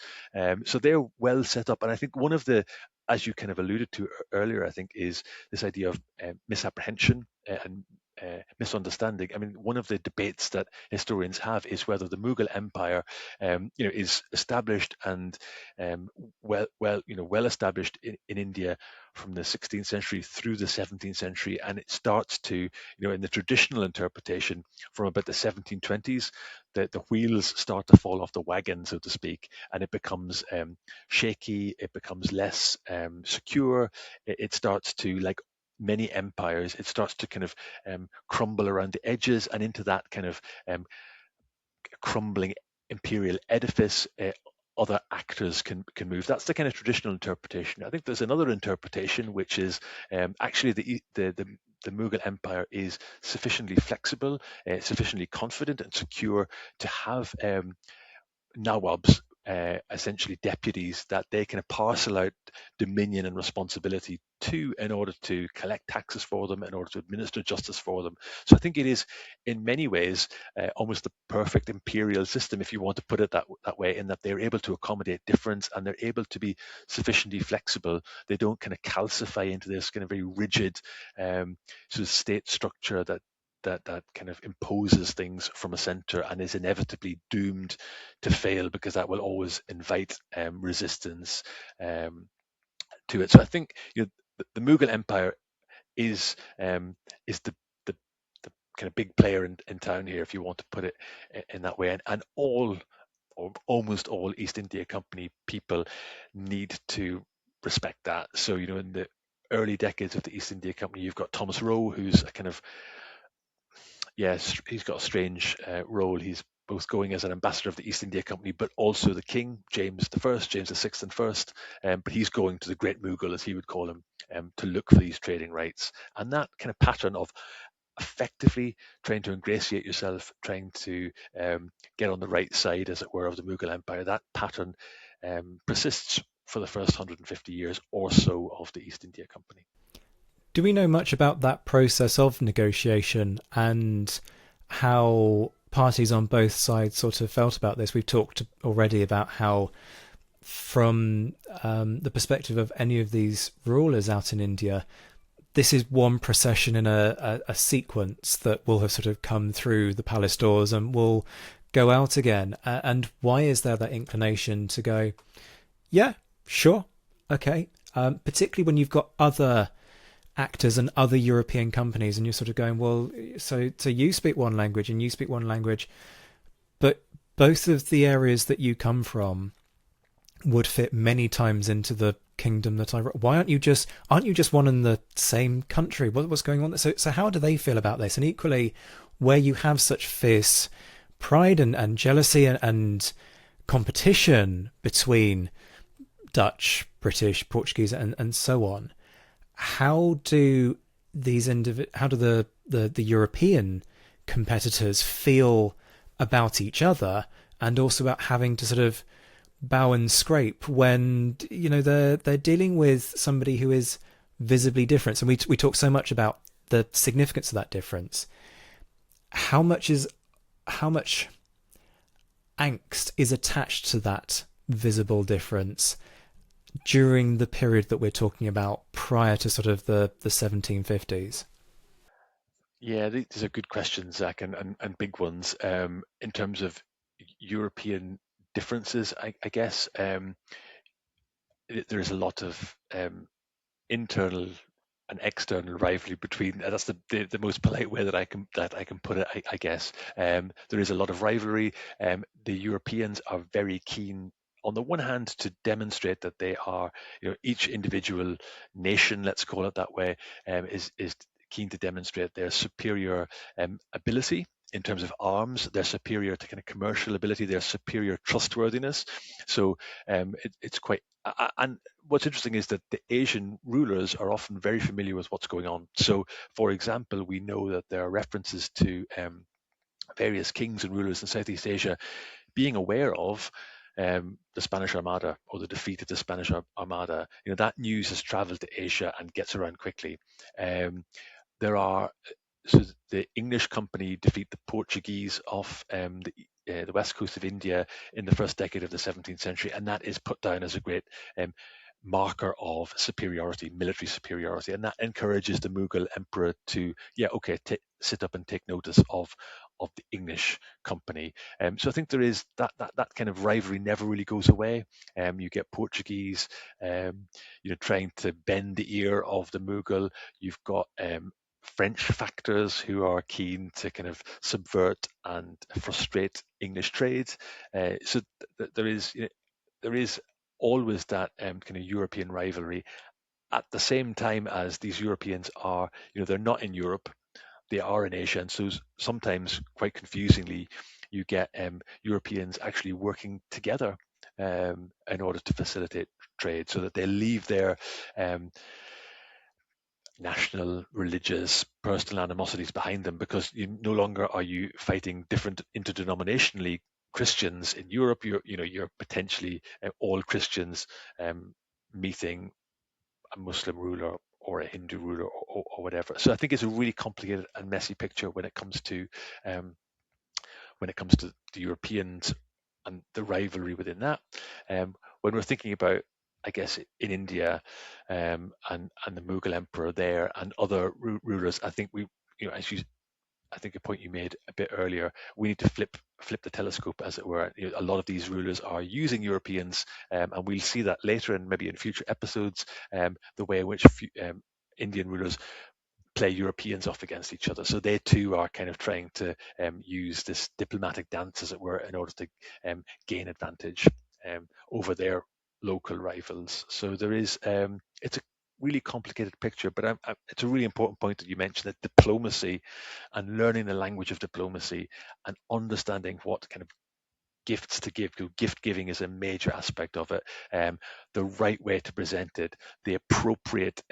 So they're well set up. And I think one of the, as you kind of alluded to earlier, I think is this idea of misapprehension and misunderstanding. I mean, one of the debates that historians have is whether the Mughal Empire, is established and well established in India from the 16th century through the 17th century, and it starts to, in the traditional interpretation, from about the 1720s, the wheels start to fall off the wagon, so to speak, and it becomes shaky, it becomes less secure, it starts to, like many empires, it starts to kind of crumble around the edges, and into that kind of crumbling imperial edifice, other actors can move. That's the kind of traditional interpretation. I think there's another interpretation, which is actually the Mughal Empire is sufficiently flexible, sufficiently confident and secure to have nawabs, essentially deputies, that they can parcel out dominion and responsibility to, in order to collect taxes for them, in order to administer justice for them. So I think it is, in many ways, almost the perfect imperial system, if you want to put it that way, in that they're able to accommodate difference and they're able to be sufficiently flexible. They don't kind of calcify into this kind of very rigid sort of state structure that kind of imposes things from a center and is inevitably doomed to fail, because that will always invite resistance to it. So I think the Mughal Empire is the kind of big player in town here, if you want to put it in that way, and all, or almost all, East India Company people need to respect that. So in the early decades of the East India Company, you've got Thomas Roe, who's a kind of, yes, he's got a strange role. He's both going as an ambassador of the East India Company, but also the king, James I, James the Sixth and First. But he's going to the Great Mughal, as he would call him, to look for these trading rights. And that kind of pattern of effectively trying to ingratiate yourself, trying to get on the right side, as it were, of the Mughal Empire, that pattern persists for the first 150 years or so of the East India Company. Do we know much about that process of negotiation and how parties on both sides sort of felt about this? We've talked already about how, from the perspective of any of these rulers out in India, this is one procession in a sequence that will have sort of come through the palace doors and will go out again. And why is there that inclination to go, yeah, sure, okay, particularly when you've got other actors and other European companies, and you're sort of going, well, so you speak one language and you speak one language, but both of the areas that you come from would fit many times into the kingdom that I. Why aren't you just one in the same country? What's going on there? So how do they feel about this? And equally, where you have such fierce pride and jealousy and competition between Dutch, British, Portuguese, and so on, how do the European competitors feel about each other, and also about having to sort of bow and scrape when they're dealing with somebody who is visibly different? And we talk so much about the significance of that difference. How much angst is attached to that visible difference during the period that we're talking about, prior to sort of the 1750s? Yeah, these are good questions, Zach, and big ones. In terms of European differences, I guess there is a lot of internal and external rivalry between. That's the most polite way that I can put it. I guess there is a lot of rivalry. The Europeans are very keen, on the one hand, to demonstrate that they are, each individual nation, let's call it that way, is keen to demonstrate their superior ability in terms of arms, their superior to kind of commercial ability, their superior trustworthiness. So it's quite. And what's interesting is that the Asian rulers are often very familiar with what's going on. So, for example, we know that there are references to various kings and rulers in Southeast Asia being aware of the Spanish Armada, or the defeat of the Spanish Armada. That news has traveled to Asia and gets around quickly. There are So the English company defeat the Portuguese off the west coast of India in the first decade of the 17th century, and that is put down as a great marker of superiority, military superiority, and that encourages the Mughal emperor to, sit up and take notice of the English company. So I think there is that kind of rivalry never really goes away. You get Portuguese, trying to bend the ear of the Mughal. You've got French factors who are keen to kind of subvert and frustrate English trade. So there is always that kind of European rivalry. At the same time as these Europeans are, they're not in Europe, they are in Asia, and so sometimes, quite confusingly, you get Europeans actually working together in order to facilitate trade, so that they leave their national, religious, personal animosities behind them, because no longer are you fighting different interdenominationally Christians in Europe. You're potentially all Christians meeting a Muslim ruler or a Hindu ruler, or whatever. So I think it's a really complicated and messy picture when it comes to the Europeans and the rivalry within that. When we're thinking about, I guess, in India, and the Mughal emperor there and other rulers, I think I think a point you made a bit earlier, we need to flip the telescope, as it were. A lot of these rulers are using Europeans, and we'll see that later, and maybe in future episodes, the way in which Indian rulers play Europeans off against each other. So they too are kind of trying to use this diplomatic dance, as it were, in order to gain advantage over their local rivals. So there is really complicated picture. But it's a really important point that you mentioned, that diplomacy and learning the language of diplomacy and understanding what kind of gifts to give. Gift giving is a major aspect of it. The right way to present it, the appropriate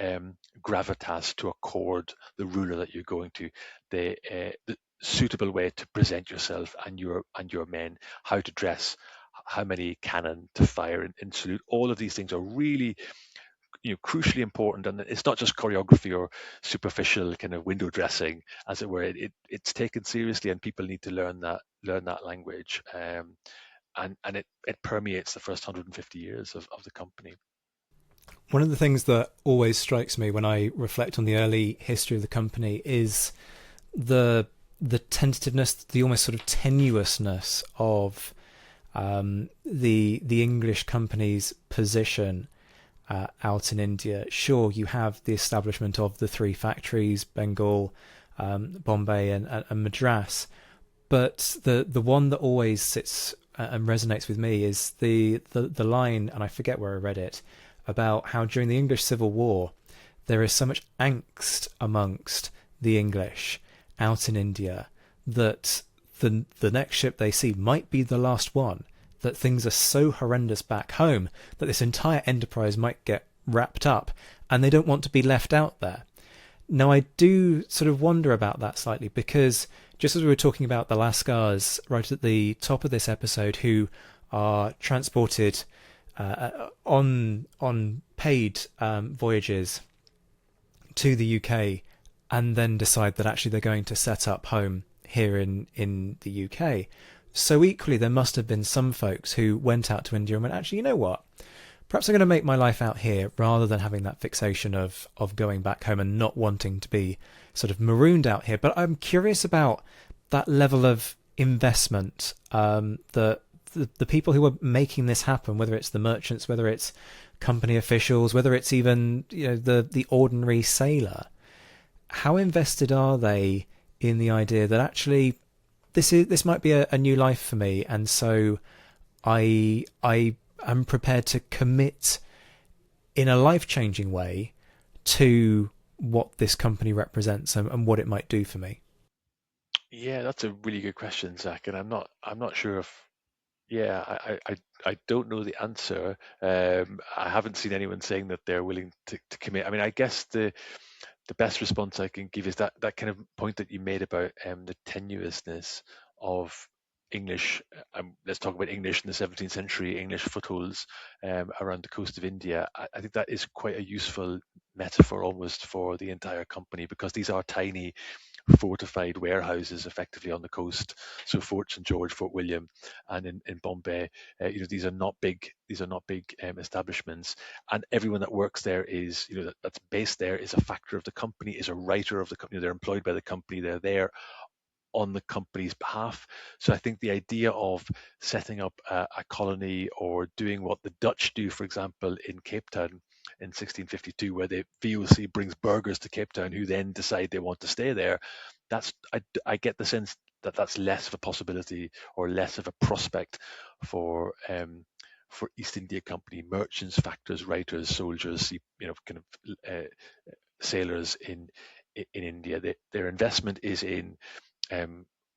gravitas to accord the ruler that you're going to, the suitable way to present yourself and your men, how to dress, how many cannon to fire in salute. All of these things are really, crucially important, and it's not just choreography or superficial kind of window dressing, as it were. It's taken seriously, and people need to learn that language, and it permeates the first 150 years of the company. One of the things that always strikes me when I reflect on the early history of the company is the tentativeness, the almost sort of tenuousness of the English company's position out in India. Sure, you have the establishment of the three factories, Bengal, Bombay, and Madras, but the one that always sits and resonates with me is the line, and I forget where I read it, about how during the English Civil War there is so much angst amongst the English out in India that the next ship they see might be the last one, that things are so horrendous back home that this entire enterprise might get wrapped up, and they don't want to be left out there. Now, I do sort of wonder about that slightly, because just as we were talking about the Lascars right at the top of this episode, who are transported on paid voyages to the UK, and then decide that actually they're going to set up home here in the UK. So equally, there must have been some folks who went out to India and went, actually, you know what? Perhaps I'm going to make my life out here, rather than having that fixation of going back home and not wanting to be sort of marooned out here. But I'm curious about that level of investment, that the people who are making this happen, whether it's the merchants, whether it's company officials, whether it's even the ordinary sailor, how invested are they in the idea that actually this might be a new life for me, and so I am prepared to commit in a life-changing way to what this company represents and what it might do for me? Yeah, that's a really good question, Zach, and I'm not sure if. Yeah, I don't know the answer. I haven't seen anyone saying that they're willing to commit. I mean, I guess the best response I can give is that kind of point that you made about the tenuousness of English. Let's talk about English in the 17th century, English footholds around the coast of India. I think that is quite a useful metaphor almost for the entire company, because these are tiny fortified warehouses effectively on the coast. So Fort St George, Fort William, and in Bombay, these are not big. These are not big establishments, and everyone that works there is, that's based there, is a factor of the company, is a writer of the company. They're employed by the company. They're there on the company's behalf. So I think the idea of setting up a colony, or doing what the Dutch do, for example, in Cape Town in 1652, where the VOC brings burghers to Cape Town who then decide they want to stay there, I get the sense that that's less of a possibility, or less of a prospect for East India Company merchants, factors, writers, soldiers, kind of sailors in India. Their investment is in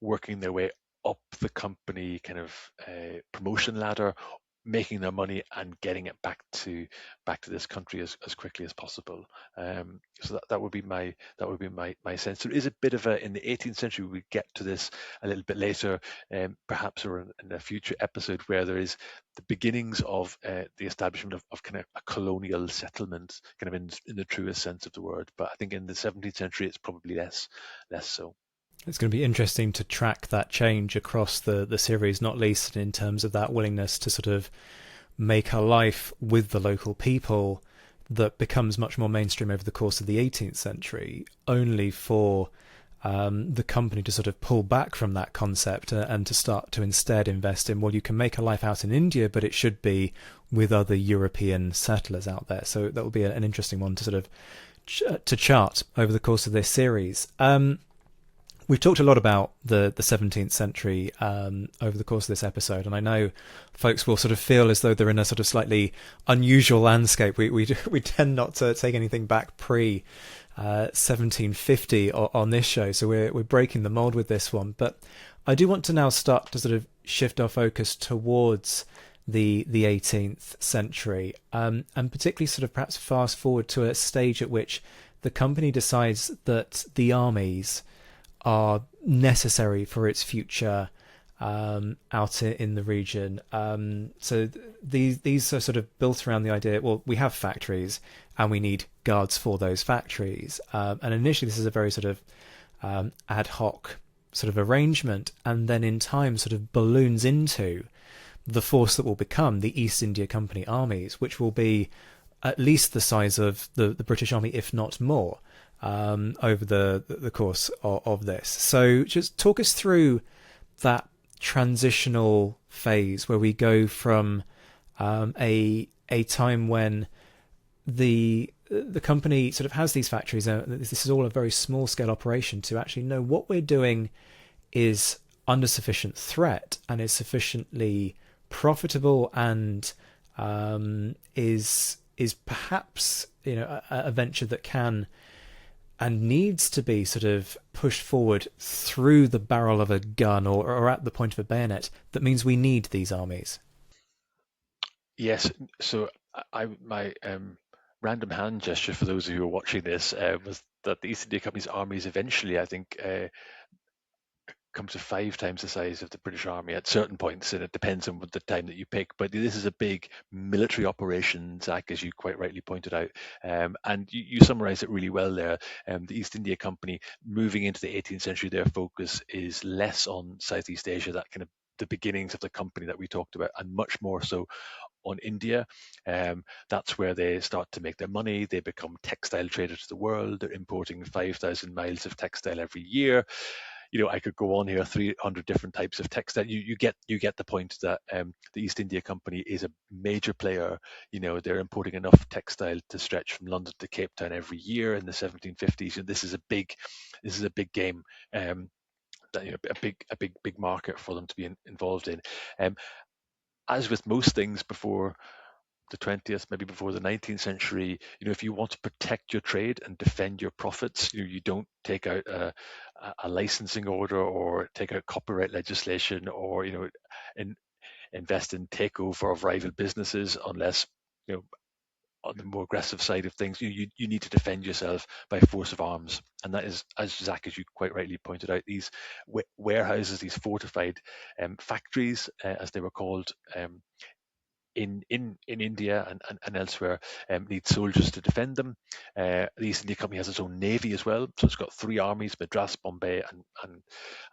working their way up the company kind of promotion ladder, making their money and getting it back to this country as quickly as possible. So that would be my sense. There is a bit of in the 18th century, we get to this a little bit later, perhaps, or in a future episode, where there is the beginnings of the establishment of kind of a colonial settlement, kind of in the truest sense of the word. But I think in the 17th century, it's probably less so. It's going to be interesting to track that change across the series, not least in terms of that willingness to sort of make a life with the local people that becomes much more mainstream over the course of the 18th century, only for the company to sort of pull back from that concept and to start to instead invest in, well, you can make a life out in India, but it should be with other European settlers out there. So that will be an interesting one to sort of to chart over the course of this series. We've talked a lot about the 17th century over the course of this episode, and I know folks will sort of feel as though they're in a sort of slightly unusual landscape. We tend not to take anything back pre 1750 on this show, so we're breaking the mold with this one. But I do want to now start to sort of shift our focus towards the 18th century, and particularly sort of perhaps fast forward to a stage at which the company decides that the armies are necessary for its future out in the region. So these are sort of built around the idea, well, we have factories and we need guards for those factories. And initially this is a very sort of ad hoc sort of arrangement, and then in time sort of balloons into the force that will become the East India Company armies, which will be at least the size of the British Army, if not more, over the course of this. So just talk us through that transitional phase where we go from a time when the company sort of has these factories. This is all a very small scale operation, to actually know what we're doing is under sufficient threat and is sufficiently profitable and is perhaps, you know, a venture that can and needs to be sort of pushed forward through the barrel of a gun or at the point of a bayonet. That means we need these armies. Yes. So my random hand gesture for those of you who are watching this was that the East India Company's armies eventually, I think, come to 5 times the size of the British Army at certain points, and it depends on the time that you pick. But this is a big military operation, Zach, as you quite rightly pointed out, and you summarised it really well there. The East India Company, moving into the 18th century, their focus is less on Southeast Asia, that kind of the beginnings of the company that we talked about, and much more so on India. That's where they start to make their money. They become textile traders to the world. They're importing 5,000 miles of textile every year. You know, I could go on here, 300 different types of textile. You get the point that the East India Company is a major player. You know, they're importing enough textile to stretch from London to Cape Town every year in the 1750s. And this is a big game. That, you know, a big market for them to be involved in. As with most things before the 20th, maybe before the 19th century, you know, if you want to protect your trade and defend your profits, you don't take out a licensing order or take out copyright legislation, or, you know, invest in takeover of rival businesses, unless, you know, on the more aggressive side of things, you need to defend yourself by force of arms. And that is, as Zach, as you quite rightly pointed out, these warehouses, these fortified factories, as they were called, in India and elsewhere, need soldiers to defend them. The East India Company has its own navy as well, so it's got 3 armies: Madras, Bombay,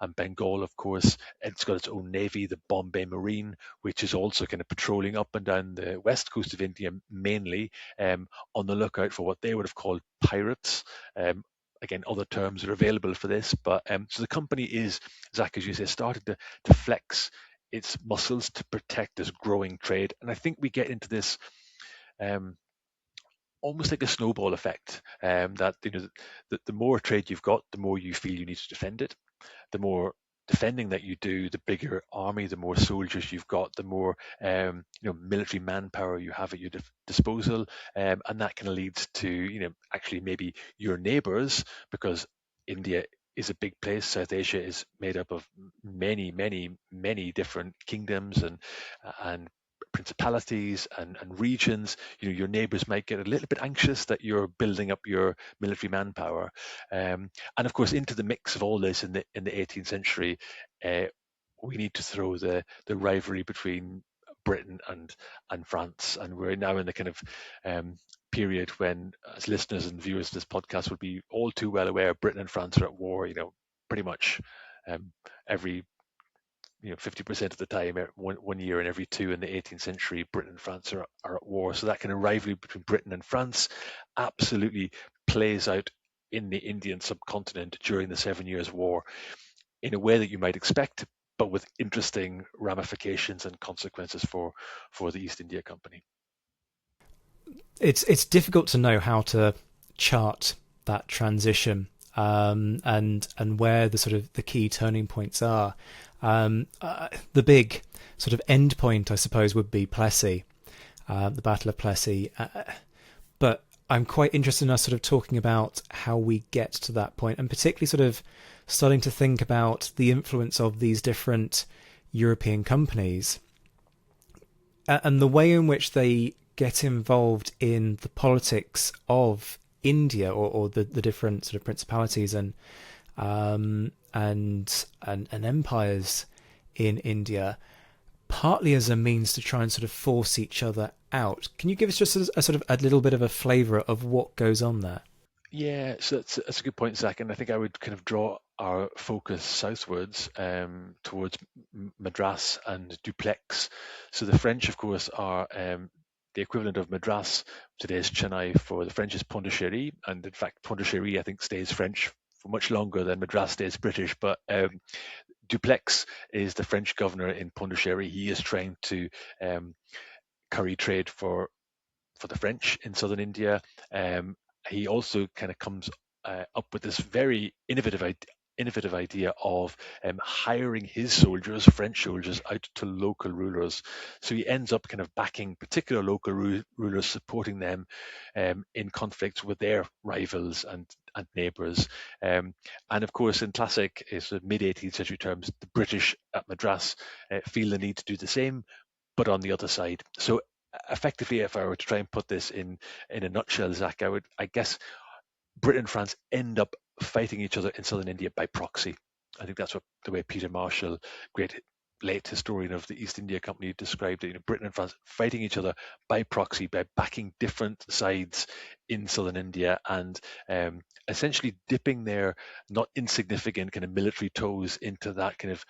and Bengal. Of course, it's got its own navy, the Bombay Marine, which is also kind of patrolling up and down the west coast of India, mainly on the lookout for what they would have called pirates. Again, other terms are available for this, but so the company is, Zach, as you say, started to flex its muscles to protect this growing trade. And I think we get into this almost like a snowball effect, that, you know, the more trade you've got, the more you feel you need to defend it. The more defending that you do, the bigger army, the more soldiers you've got, the more you know, military manpower you have at your disposal, and that kind of leads to, you know, actually maybe your neighbors, because India is a big place. South Asia is made up of many different kingdoms and principalities and regions. You know, your neighbors might get a little bit anxious that you're building up your military manpower, and of course, into the mix of all this in the 18th century, we need to throw the rivalry between Britain and France, and we're now in the kind of period when, as listeners and viewers of this podcast would be all too well aware, Britain and France are at war. You know, pretty much every, you know, 50% of the time, one year in every 2 in the 18th century, Britain and France are at war. So that kind of rivalry between Britain and France absolutely plays out in the Indian subcontinent during the 7 Years' War in a way that you might expect, but with interesting ramifications and consequences for the East India Company. It's difficult to know how to chart that transition and where the sort of the key turning points are. The big sort of end point, I suppose, would be Plassey, the Battle of Plassey. But I'm quite interested in us sort of talking about how we get to that point, and particularly sort of starting to think about the influence of these different European companies and the way in which they get involved in the politics of India, or the different sort of principalities and empires in India, partly as a means to try and sort of force each other out. Can you give us just a sort of a little bit of a flavour of what goes on there? Yeah, so that's a good point, Zach. And I think I would kind of draw our focus southwards towards Madras and Duplex. So the French, of course, are the equivalent of Madras. Today's Chennai. For the French is Pondicherry, and in fact, Pondicherry I think stays French for much longer than Madras stays British. But Duplex is the French governor in Pondicherry. He is trying to curry trade for the French in southern India. He also kind of comes up with this very innovative idea of hiring his soldiers, French soldiers, out to local rulers. So he ends up kind of backing particular local rulers, supporting them in conflicts with their rivals and neighbours. And of course, in classic mid 18th century terms, the British at Madras feel the need to do the same, but on the other side. So effectively, if I were to try and put this in a nutshell, Zach, I guess Britain and France end up fighting each other in southern India by proxy. I think that's what the way Peter Marshall, great late historian of the East India Company, described it. Britain and France fighting each other by proxy, by backing different sides in southern India, and essentially dipping their not insignificant kind of military toes into that kind of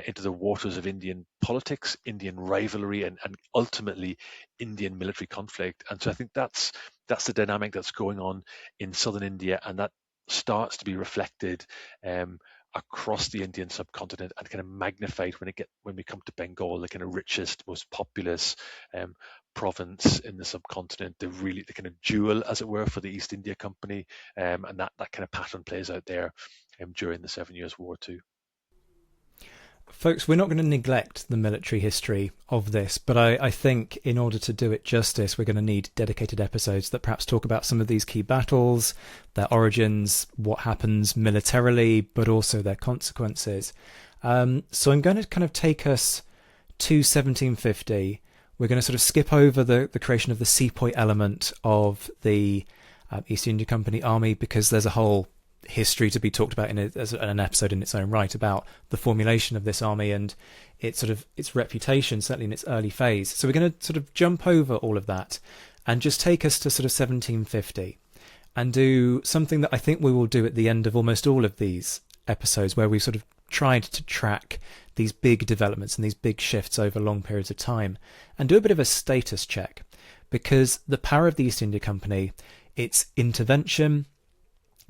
into the waters of Indian politics, Indian rivalry, and ultimately Indian military conflict. And so I think that's the dynamic that's going on in southern India, and that starts to be reflected across the Indian subcontinent and kind of magnified when we come to Bengal, the kind of richest, most populous province in the subcontinent, the kind of jewel, as it were, for the East India Company, and that kind of pattern plays out there during the 7 Years' War too. Folks, we're not going to neglect the military history of this, but I think in order to do it justice, we're going to need dedicated episodes that perhaps talk about some of these key battles, their origins, what happens militarily, but also their consequences. So I'm going to kind of take us to 1750. We're going to sort of skip over the creation of the sepoy element of the East India Company army, because there's a whole history to be talked about as an episode in its own right about the formulation of this army and its reputation, certainly in its early phase. So we're going to sort of jump over all of that and just take us to sort of 1750 and do something that I think we will do at the end of almost all of these episodes, where we've sort of tried to track these big developments and these big shifts over long periods of time and do a bit of a status check, because the power of the East India Company, its intervention,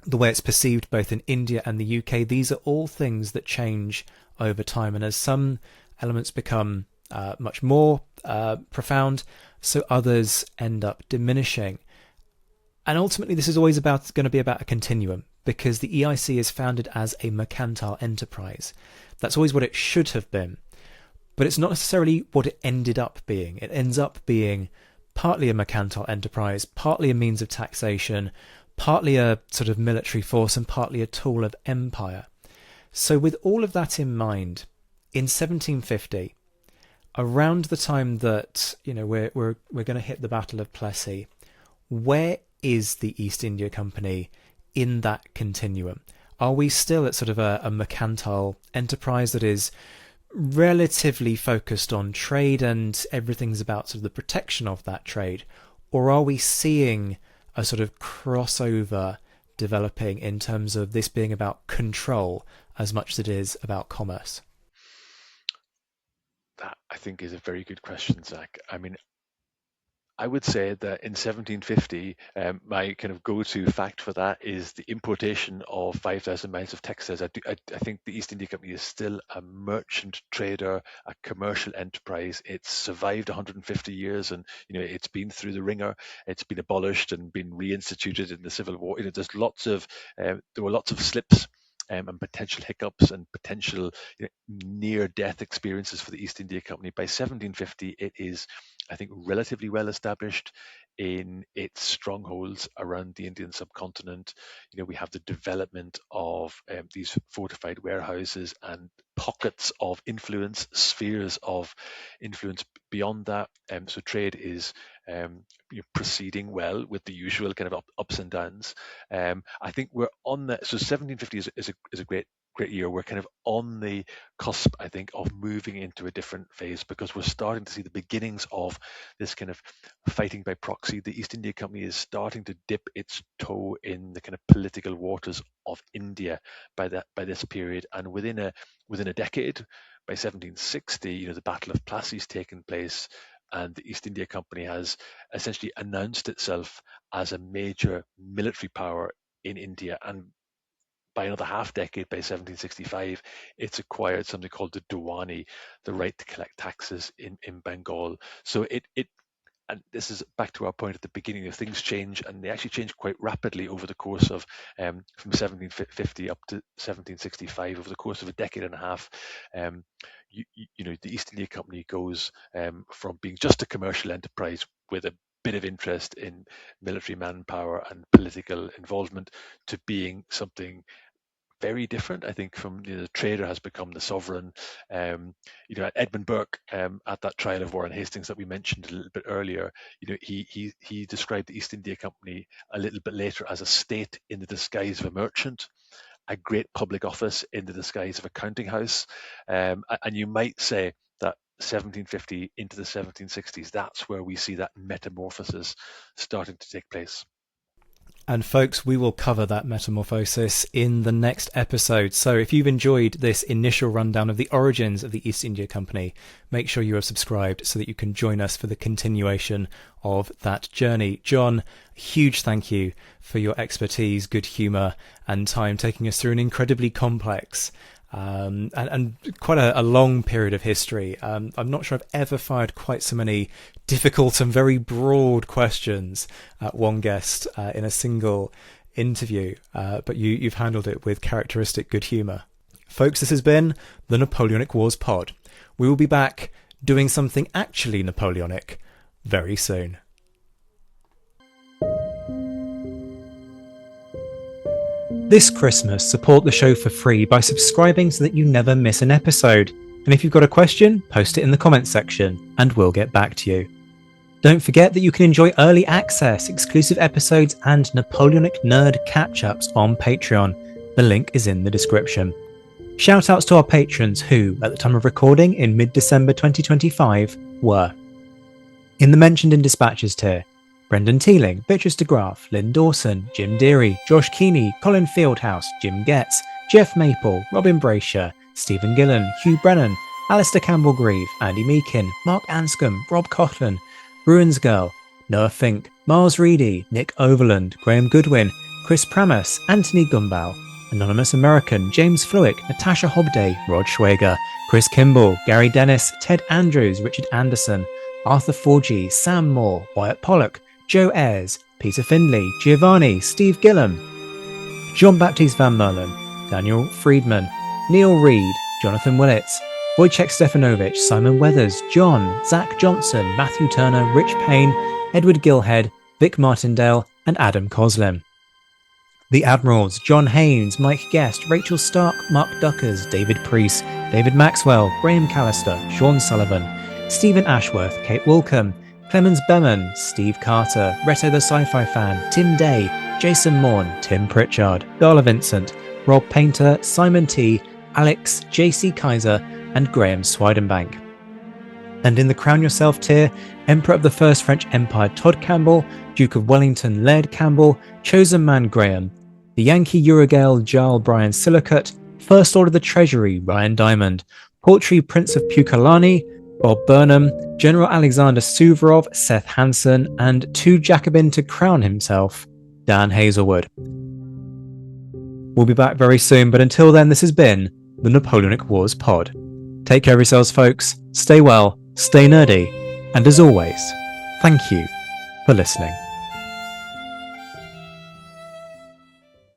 the way it's perceived both in India and the UK, these are all things that change over time. And as some elements become much more profound, so others end up diminishing. And ultimately, this is always going to be about a continuum, because the EIC is founded as a mercantile enterprise. That's always what it should have been. But it's not necessarily what it ended up being. It ends up being partly a mercantile enterprise, partly a means of taxation, partly a sort of military force, and partly a tool of empire. So with all of that in mind, in 1750, around the time that we're going to hit the Battle of Plassey, where is the East India Company in that continuum? Are we still at sort of a mercantile enterprise that is relatively focused on trade and everything's about sort of the protection of that trade? Or are we seeing a sort of crossover developing in terms of this being about control as much as it is about commerce? That, I think, is a very good question, Zach. I mean, I would say that in 1750, my kind of go-to fact for that is the importation of 5,000 miles of textiles. I think the East India Company is still a merchant trader, a commercial enterprise. It's survived 150 years, and it's been through the ringer. It's been abolished and been reinstituted in the Civil War. There's there were lots of slips. And potential hiccups and potential near-death experiences for the East India Company. By 1750, it is, I think, relatively well established in its strongholds around the Indian subcontinent. We have the development of these fortified warehouses and pockets of influence, spheres of influence beyond that. So trade is proceeding well with the usual kind of ups and downs. I think we're on the, so 1750 is a great year. We're kind of on the cusp, I think, of moving into a different phase, because we're starting to see the beginnings of this kind of fighting by proxy. The East India Company is starting to dip its toe in the kind of political waters of India by this period, and within a decade, by 1760, the Battle of Plassey has taken place, and the East India Company has essentially announced itself as a major military power in India. And by another half decade, by 1765, it's acquired something called the Diwani, the right to collect taxes in Bengal. So and this is back to our point at the beginning of things change, and they actually change quite rapidly over the course of from 1750 up to 1765, over the course of a decade and a half. The East India Company goes from being just a commercial enterprise with a bit of interest in military manpower and political involvement to being something very different. I think from the trader has become the sovereign. Edmund Burke, at that trial of Warren Hastings that we mentioned a little bit earlier, he described the East India Company a little bit later as a state in the disguise of a merchant, a great public office in the disguise of a counting house, and you might say that 1750 into the 1760s, that's where we see that metamorphosis starting to take place. And folks, we will cover that metamorphosis in the next episode. So if you've enjoyed this initial rundown of the origins of the East India Company, make sure you are subscribed so that you can join us for the continuation of that journey. John, huge thank you for your expertise, good humour and time taking us through an incredibly complex and quite a long period of history. I'm not sure I've ever fired quite so many difficult and very broad questions at one guest in a single interview, but you've handled it with characteristic good humour. Folks, this has been the Napoleonic Wars Pod. We will be back doing something actually Napoleonic very soon. This Christmas, support the show for free by subscribing so that you never miss an episode. And if you've got a question, post it in the comments section and we'll get back to you. Don't forget that you can enjoy early access, exclusive episodes and Napoleonic Nerd catch-ups on Patreon. The link is in the description. Shout-outs to our patrons who, at the time of recording in mid-December 2025, were in the mentioned in dispatches tier: Brendan Teeling, Beatrice DeGraff, Lynn Dawson, Jim Deary, Josh Keeney, Colin Fieldhouse, Jim Getz, Jeff Maple, Robin Brasher, Stephen Gillen, Hugh Brennan, Alistair Campbell-Grieve, Andy Meakin, Mark Anscombe, Rob Coughlin, Ruins Girl, Noah Fink, Miles Reedy, Nick Overland, Graham Goodwin, Chris Pramas, Anthony Gumbau, Anonymous American, James Fluick, Natasha Hobday, Rod Schwager, Chris Kimball, Gary Dennis, Ted Andrews, Richard Anderson, Arthur Forgy, Sam Moore, Wyatt Pollock, Joe Ayres, Peter Findlay, Giovanni, Steve Gillam, Jean-Baptiste Van Merlen, Daniel Friedman, Neil Reed, Jonathan Willits, Wojciech Stefanovic, Simon Weathers, John, Zach Johnson, Matthew Turner, Rich Payne, Edward Gilhead, Vic Martindale, and Adam Coslin. The Admirals: John Haynes, Mike Guest, Rachel Stark, Mark Duckers, David Priest, David Maxwell, Graham Callister, Sean Sullivan, Stephen Ashworth, Kate Wilcombe, Clemens Beman, Steve Carter, Reto the Sci-Fi Fan, Tim Day, Jason Morn, Tim Pritchard, Darla Vincent, Rob Painter, Simon T, Alex, JC Kaiser, and Graham Swidenbank. And in the Crown Yourself tier, Emperor of the First French Empire Todd Campbell, Duke of Wellington Laird Campbell, Chosen Man Graham, the Yankee Eurogale Jarl Brian Silicate, First Lord of the Treasury Ryan Diamond, Portree Prince of Pukalani, Bob Burnham, General Alexander Suvorov, Seth Hansen, and too Jacobin to crown himself, Dan Hazelwood. We'll be back very soon, but until then, this has been the Napoleonic Wars Pod. Take care of yourselves, folks. Stay well, stay nerdy, and as always, thank you for listening.